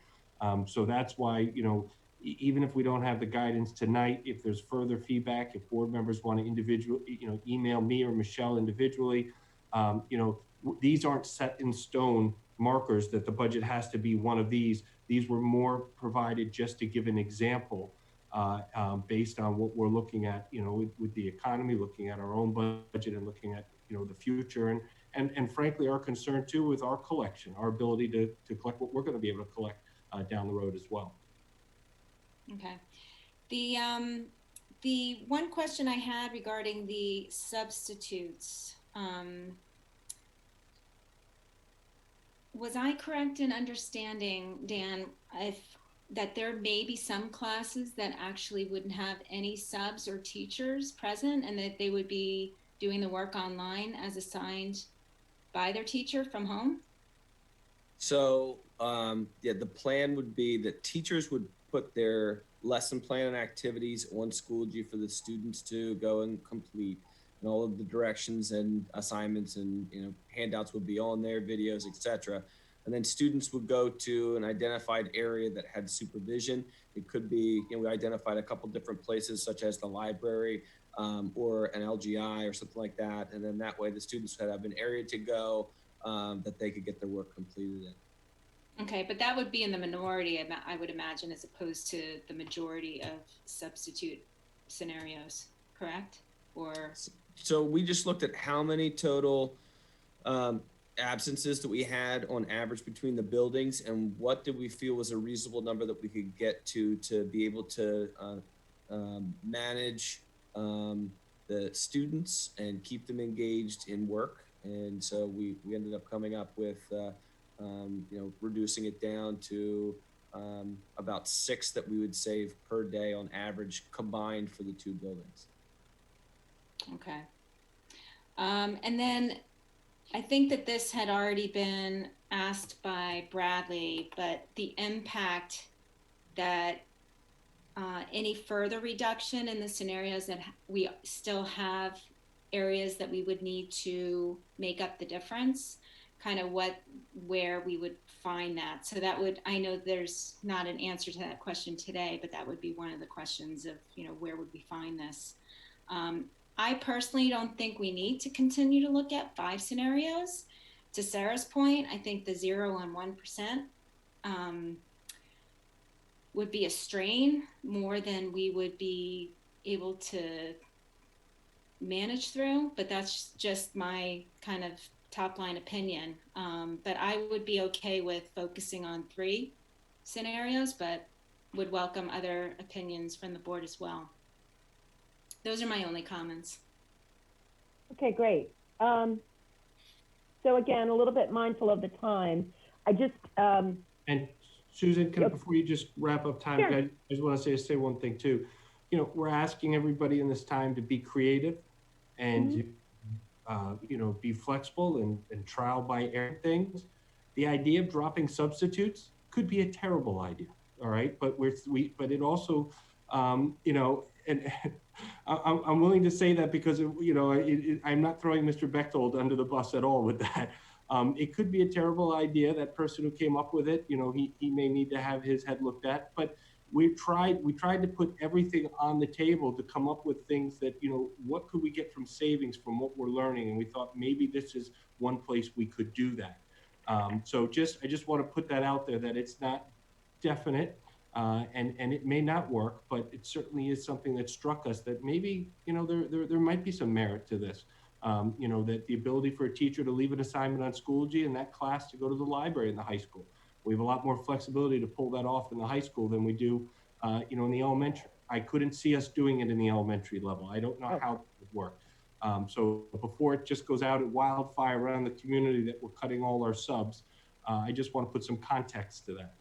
So that's why, you know, even if we don't have the guidance tonight, if there's further feedback, if board members want to you know, email me or Michelle individually, you know, these aren't set in stone markers that the budget has to be one of these. These were more provided just to give an example based on what we're looking at, you know, with the economy, looking at our own budget and looking at, you know, the future and frankly, our concern too with our collection, our ability to collect what we're going to be able to collect down the road as well. Okay. The one question I had regarding the substitutes, was I correct in understanding, Dan, that there may be some classes that actually wouldn't have any subs or teachers present and that they would be doing the work online as assigned by their teacher from home? So, yeah, the plan would be that teachers would put their lesson plan and activities on Schoology for the students to go and complete, and all of the directions and assignments and, you know, handouts would be on there, videos, etc. And then students would go to an identified area that had supervision. It could be, you know, we identified a couple different places such as the library or an LGI or something like that. And then that way the students would have an area to go that they could get their work completed in. Okay, but that would be in the minority, I would imagine, as opposed to the majority of substitute scenarios, correct? Or so we just looked at how many total absences that we had on average between the buildings, and what did we feel was a reasonable number that we could get to be able to manage the students and keep them engaged in work. And so we ended up coming up with you know, reducing it down to about 6 that we would save per day on average combined for the 2 buildings. Okay. And then I think that this had already been asked by Bradley, but the impact that any further reduction in the scenarios that we still have areas that we would need to make up the difference, kind of where we would find that. So that would, I know there's not an answer to that question today, but that would be one of the questions of, you know, where would we find this? I personally don't think we need to continue to look at 5 scenarios. To Sarah's point, I think the 0 and 1% would be a strain more than we would be able to manage through, but that's just my kind of top line opinion. But I would be okay with focusing on 3 scenarios, but would welcome other opinions from the board as well. Those are my only comments. Okay, great. So again, a little bit mindful of the time. I just, And Susan, Yep. before you just wrap up time, Sure. I just want to say one thing too. You know, we're asking everybody in this time to be creative and you know, be flexible and trial by error things. The idea of dropping substitutes could be a terrible idea. All right, but but it also, you know, and I'm willing to say that because you know, I'm not throwing Mr. Bechtold under the bus at all with that. It could be a terrible idea. That person who came up with it, you know, he may need to have his head looked at. But we tried to put everything on the table to come up with things that, you know, what could we get from savings from what we're learning? And we thought maybe this is one place we could do that. So I just want to put that out there that it's not definite. And it may not work, but it certainly is something that struck us that maybe, you know, there might be some merit to this. You know, that the ability for a teacher to leave an assignment on Schoology and that class to go to the library in the high school. We have a lot more flexibility to pull that off in the high school than we do, you know, in the elementary. I couldn't see us doing it in the elementary level. I don't know how that would work. So before it just goes out at wildfire around the community that we're cutting all our subs, I just want to put some context to that.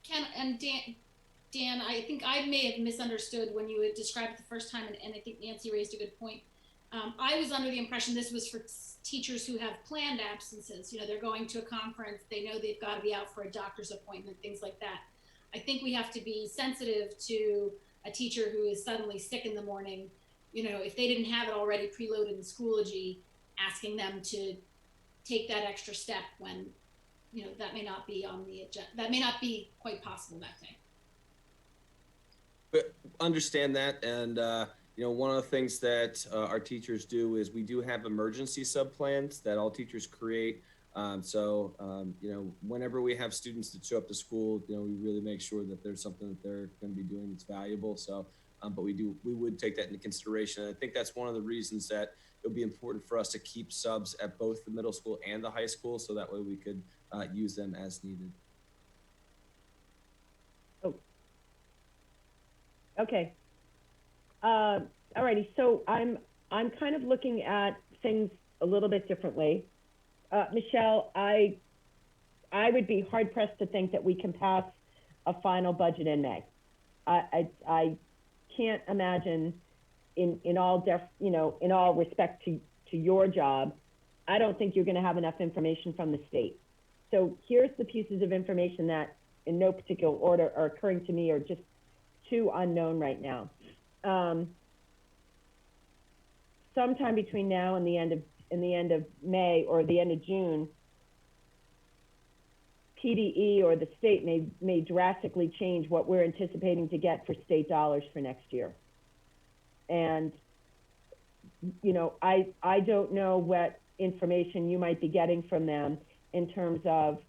Ken and Dan, I think I may have misunderstood when you had described it the first time, and I think Nancy raised a good point. I was under the impression this was for teachers who have planned absences. You know, they're going to a conference, they know they've got to be out for a doctor's appointment, things like that. I think we have to be sensitive to a teacher who is suddenly sick in the morning. You know, if they didn't have it already preloaded in Schoology, asking them to take that extra step when, you know, that may not be on the agenda. That may not be quite possible that day. But understand that, and you know, one of the things that our teachers do is we do have emergency sub-plans that all teachers create. So you know, whenever we have students that show up to school, you know, we really make sure that there's something that they're going to be doing that's valuable. So, but we would take that into consideration. And I think that's one of the reasons that it'll be important for us to keep subs at both the middle school and the high school, so that way we could use them as needed. Oh. Okay. Alrighty, so I'm kind of looking at things a little bit differently. Michelle, I would be hard pressed to think that we can pass a final budget in May. I can't imagine in all respect to your job, I don't think you're going to have enough information from the state. So here's the pieces of information that in no particular order are occurring to me or just too unknown right now. Sometime between now and the end of May or the end of June, PDE or the state may drastically change what we're anticipating to get for state dollars for next year. And, you know, I don't know what information you might be getting from them in terms of,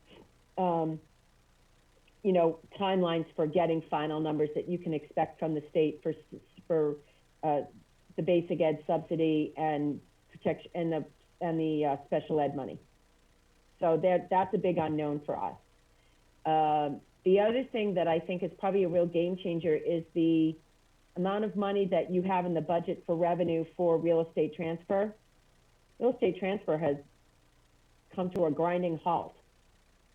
you know, timelines for getting final numbers that you can expect from the state for the basic ed subsidy and protection and the special ed money. So that's a big unknown for us. The other thing that I think is probably a real game changer is the amount of money that you have in the budget for revenue for real estate transfer. Real estate transfer has come to a grinding halt.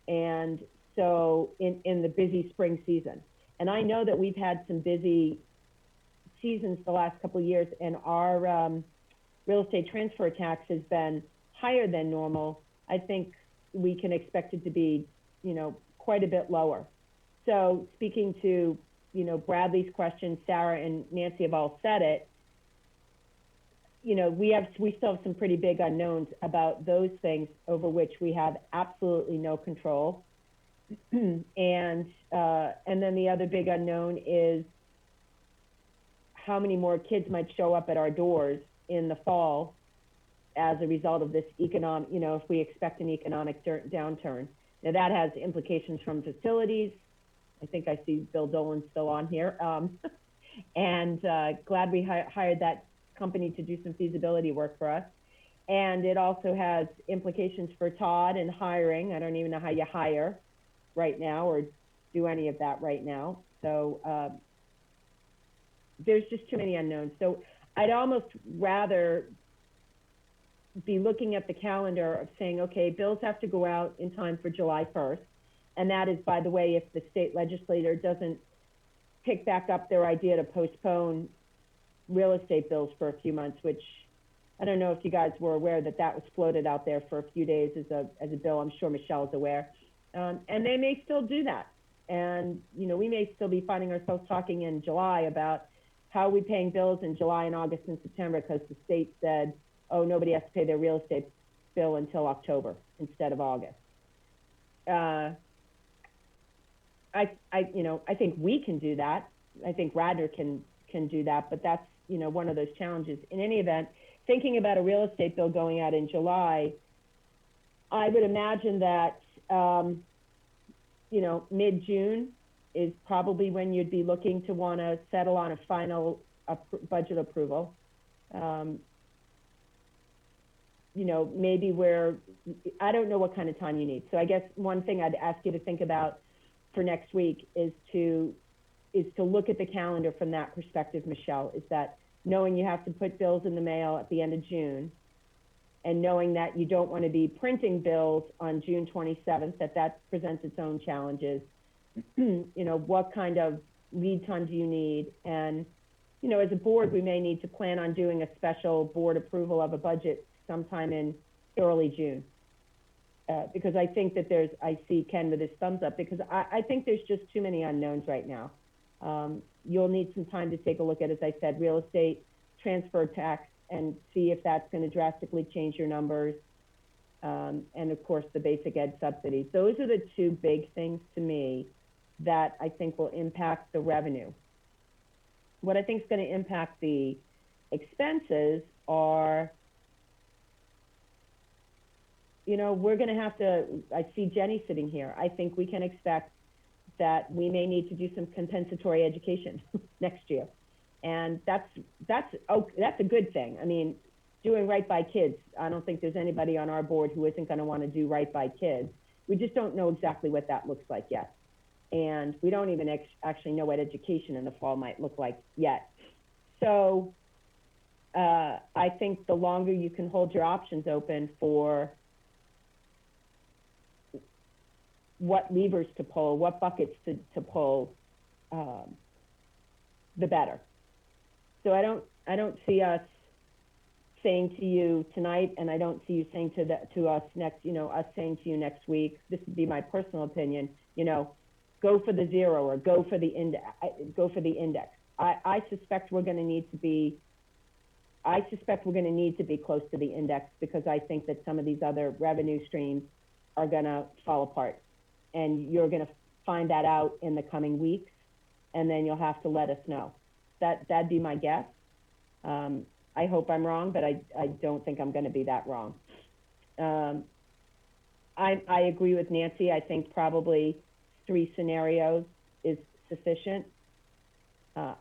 And so in the busy spring season. And I know that we've had some busy seasons the last couple of years, and our real estate transfer tax has been higher than normal. I think we can expect it to be, you know, quite a bit lower. So speaking to, you know, Bradley's question, Sarah and Nancy have all said it. You know, we still have some pretty big unknowns about those things over which we have absolutely no control. And then the other big unknown is how many more kids might show up at our doors in the fall as a result of this economic, you know, if we expect an economic downturn. Now that has implications from facilities. I think I see Bill Dolan still on here. And glad we hired that company to do some feasibility work for us. And it also has implications for Todd and hiring. I don't even know how you hire right now or do any of that right now. So there's just too many unknowns. So I'd almost rather be looking at the calendar of saying, okay, bills have to go out in time for July 1st. And that is, by the way, if the state legislature doesn't pick back up their idea to postpone real estate bills for a few months, which I don't know if you guys were aware that that was floated out there for a few days as a bill. I'm sure Michelle's aware. And they may still do that. And, you know, we may still be finding ourselves talking in July about how are we paying bills in July and August and September because the state said, oh, nobody has to pay their real estate bill until October instead of August. I think we can do that. I think Radnor can do that, but that's, you know, one of those challenges. In any event, thinking about a real estate bill going out in July, I would imagine that, you know, mid-June is probably when you'd be looking to want to settle on a final budget approval. You know, maybe I don't know what kind of time you need. So I guess one thing I'd ask you to think about for next week is to look at the calendar from that perspective, Michelle, is that knowing you have to put bills in the mail at the end of June and knowing that you don't want to be printing bills on June 27th, that presents its own challenges. You know, what kind of lead time do you need? And, you know, as a board, we may need to plan on doing a special board approval of a budget sometime in early June. Because I think that I see Ken with his thumbs up, because I think there's just too many unknowns right now. You'll need some time to take a look at, as I said, real estate transfer tax and see if that's going to drastically change your numbers. And of course, the basic ed subsidies. Those are the two big things to me that I think will impact the revenue. What I think is going to impact the expenses are, you know, we're going to have to, I see Jenny sitting here. I think we can expect that we may need to do some compensatory education next year. And that's a good thing. I mean, doing right by kids, I don't think there's anybody on our board who isn't going to want to do right by kids. We just don't know exactly what that looks like yet. And we don't even actually know what education in the fall might look like yet. So I think the longer you can hold your options open for what levers to pull, what buckets to pull, the better. So I don't see us saying to you tonight, and I don't see you saying to us next, you know, us saying to you next week, this would be my personal opinion, you know, go for the zero or go for the index. I suspect we're going to need to be close to the index, because I think that some of these other revenue streams are going to fall apart. And you're going to find that out in the coming weeks, and then you'll have to let us know. That'd be my guess. I hope I'm wrong, but I don't think I'm going to be that wrong. I agree with Nancy. I think probably 3 scenarios is sufficient.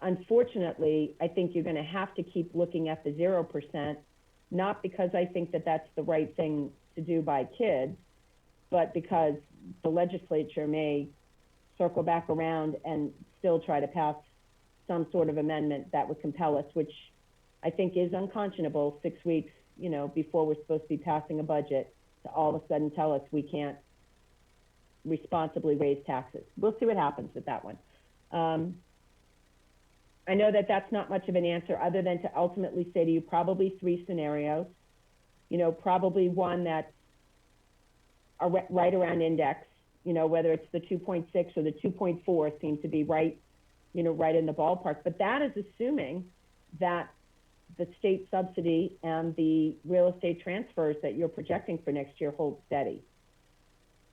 Unfortunately, I think you're going to have to keep looking at the 0%, not because I think that that's the right thing to do by kids, but because the legislature may circle back around and still try to pass some sort of amendment that would compel us, which I think is unconscionable 6 weeks, you know, before we're supposed to be passing a budget, to all of a sudden tell us we can't responsibly raise taxes. We'll see what happens with that one. I know that that's not much of an answer other than to ultimately say to you, probably 3 scenarios, you know, probably one that's right around index, you know, whether it's the 2.6 or the 2.4 seem to be right, you know, right in the ballpark. But that is assuming that the state subsidy and the real estate transfers that you're projecting for next year hold steady.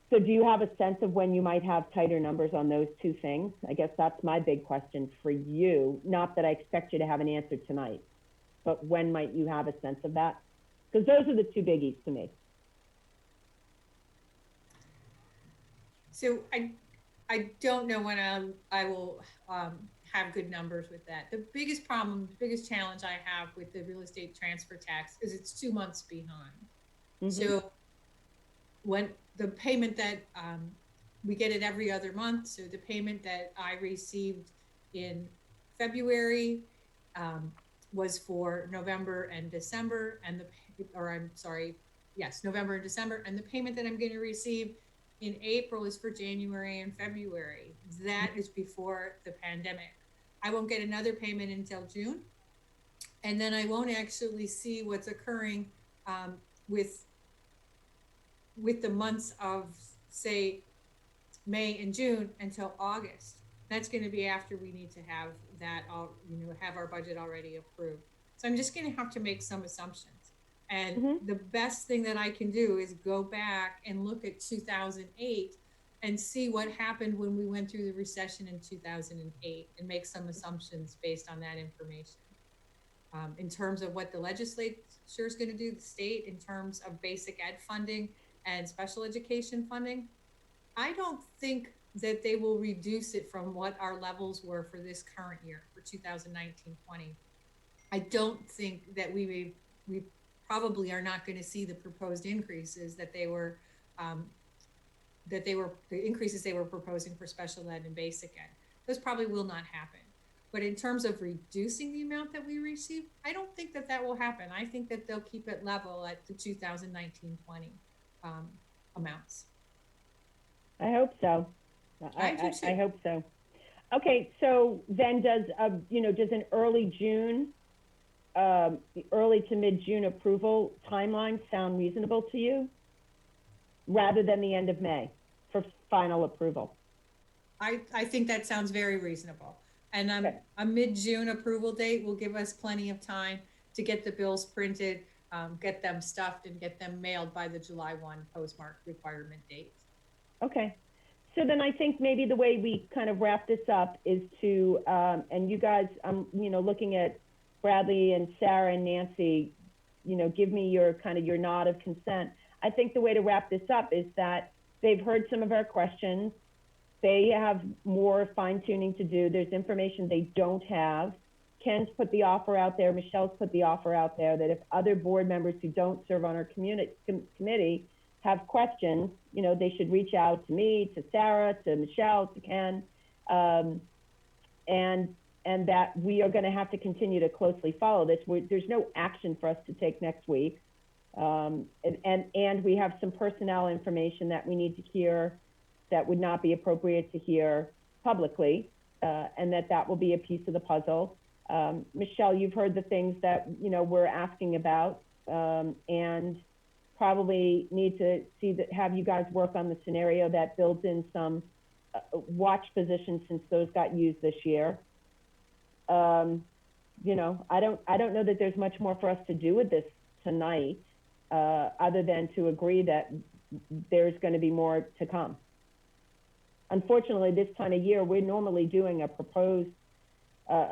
So do you have a sense of when you might have tighter numbers on those 2 things? I guess that's my big question for you. Not that I expect you to have an answer tonight, but when might you have a sense of that? Because those are the 2 biggies to me. So I don't know when I will have good numbers with that. The biggest problem, the biggest challenge I have with the real estate transfer tax is it's 2 months behind. So when the payment that we get it every other month, so the payment that I received in February was for November and December, and November and December, and the payment that I'm going to receive in April is for January and February. That is before the pandemic. I won't get another payment until June, and then I won't actually see what's occurring with the months of, say, May and June until August. That's going to be after we need to have that have our budget already approved. So I'm just going to have to make some assumptions. And the best thing that I can do is go back and look at 2008 and see what happened when we went through the recession in 2008 and make some assumptions based on that information. In terms of what the legislature is going to do, the state, in terms of basic ed funding and special education funding, I don't think that they will reduce it from what our levels were for this current year, for 2019-20. I don't think that we probably are not going to see the proposed increases that they were, the increases they were proposing for special ed and basic ed. Those probably will not happen. But in terms of reducing the amount that we receive, I don't think that that will happen. I think that they'll keep it level at the 2019-20 amounts. I hope so. I hope so. Okay, so then does an early June, early to mid-June approval timeline sound reasonable to you, rather than the end of May for final approval? I think that sounds very reasonable. And a mid-June approval date will give us plenty of time to get the bills printed, get them stuffed, and get them mailed by the July 1 postmark requirement date. Okay. So then I think maybe the way we kind of wrap this up is to, and you guys, looking at Bradley and Sarah and Nancy, give me your nod of consent. I think the way to wrap this up is that they've heard some of our questions. They have more fine tuning to do. There's information they don't have. Ken's put the offer out there. Michelle's put the offer out there that if other board members who don't serve on our committee have questions, they should reach out to me, to Sarah, to Michelle, to Ken, and that we are going to have to continue to closely follow this. There's no action for us to take next week, and we have some personnel information that we need to hear that would not be appropriate to hear publicly, and that will be a piece of the puzzle. Michelle, you've heard the things that we're asking about, and probably need to have you guys work on the scenario that builds in some watch positions, since those got used this year. I don't know that there's much more for us to do with this tonight, other than to agree that there's going to be more to come. Unfortunately, this time of year, we're normally doing a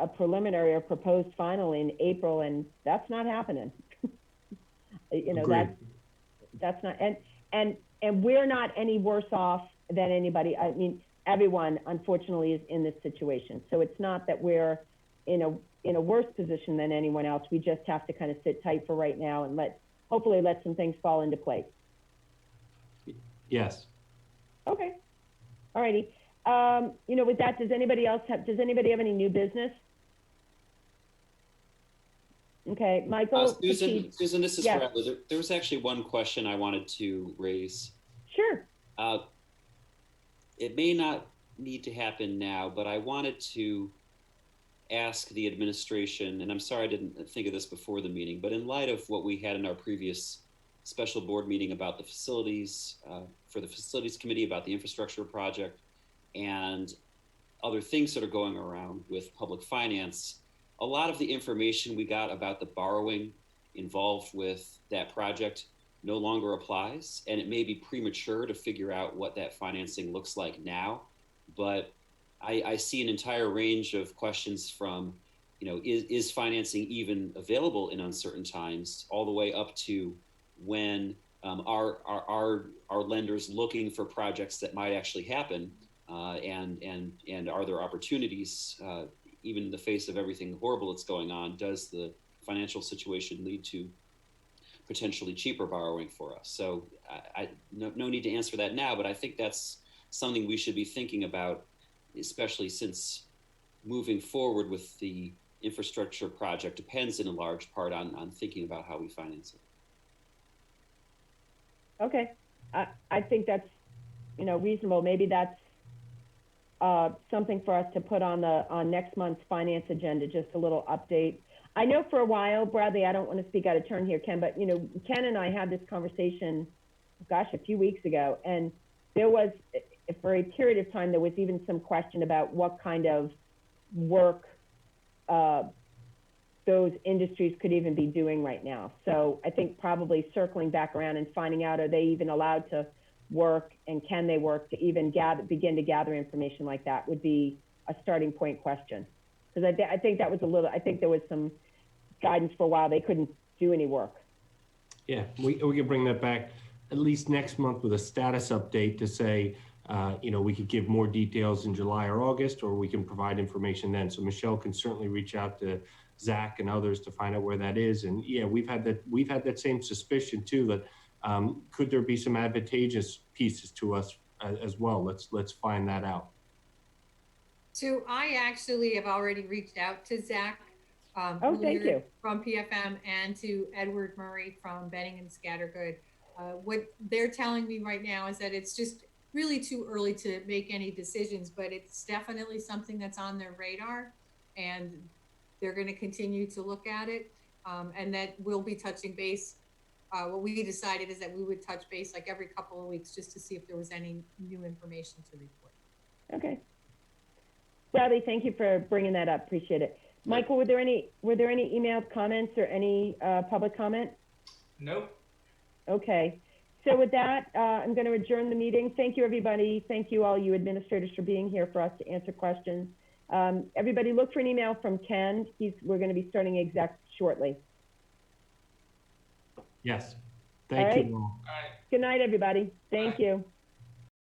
preliminary or proposed final in April, and that's not happening. That's not, and we're not any worse off than anybody. I mean, everyone, unfortunately, is in this situation. So it's not that we're in a worse position than anyone else. We just have to kind of sit tight for right now and hopefully let some things fall into place. Yes. Okay. All righty. With that, does anybody have any new business? Okay, Michael. Susan, this is yes. Bradley. There was actually one question I wanted to raise. Sure. It may not need to happen now, but I wanted to ask the administration, and I'm sorry I didn't think of this before the meeting, but in light of what we had in our previous special board meeting about the facilities, for the facilities committee, about the infrastructure project, and other things that are going around with public finance, a lot of the information we got about the borrowing involved with that project no longer applies, and it may be premature to figure out what that financing looks like now. But I see an entire range of questions from, is financing even available in uncertain times, all the way up to when are lenders looking for projects that might actually happen, and are there opportunities even in the face of everything horrible that's going on, does the financial situation lead to potentially cheaper borrowing for us? So no need to answer that now, but I think that's something we should be thinking about, especially since moving forward with the infrastructure project depends in a large part on thinking about how we finance it. Okay, I think that's, reasonable. Maybe that's something for us to put on next month's finance agenda, just a little update. I know for a while, Bradley, I don't want to speak out of turn here, Ken, but Ken and I had this conversation, gosh, a few weeks ago, and there was, for a period of time, there was even some question about what kind of work those industries could even be doing right now. So I think probably circling back around and finding out, are they even allowed to work, and can they work to even begin to gather information like that would be a starting point question. Because I think that was I think there was some guidance for a while they couldn't do any work. Yeah, we can bring that back at least next month with a status update to say, we could give more details in July or August, or we can provide information then. So Michelle can certainly reach out to Zach and others to find out where that is. And yeah, we've had that same suspicion too, that could there be some advantageous pieces to us as well? Let's find that out. So I actually have already reached out to Zach thank you. from PFM, and to Edward Murray from Benning and Scattergood. What they're telling me right now is that it's just really too early to make any decisions, but it's definitely something that's on their radar, and they're going to continue to look at it, and that we'll be touching base. What we decided is that we would touch base like every couple of weeks just to see if there was any new information to report. Okay. Bradley, thank you for bringing that up. Appreciate it. Michael, were there any emailed comments or any public comment? Nope. Okay. So with that, I'm going to adjourn the meeting. Thank you, everybody. Thank you, all you administrators, for being here for us to answer questions. Everybody, look for an email from Ken. We're going to be starting exec shortly. Yes. Thank you all. All right. Good night, everybody. Thank you.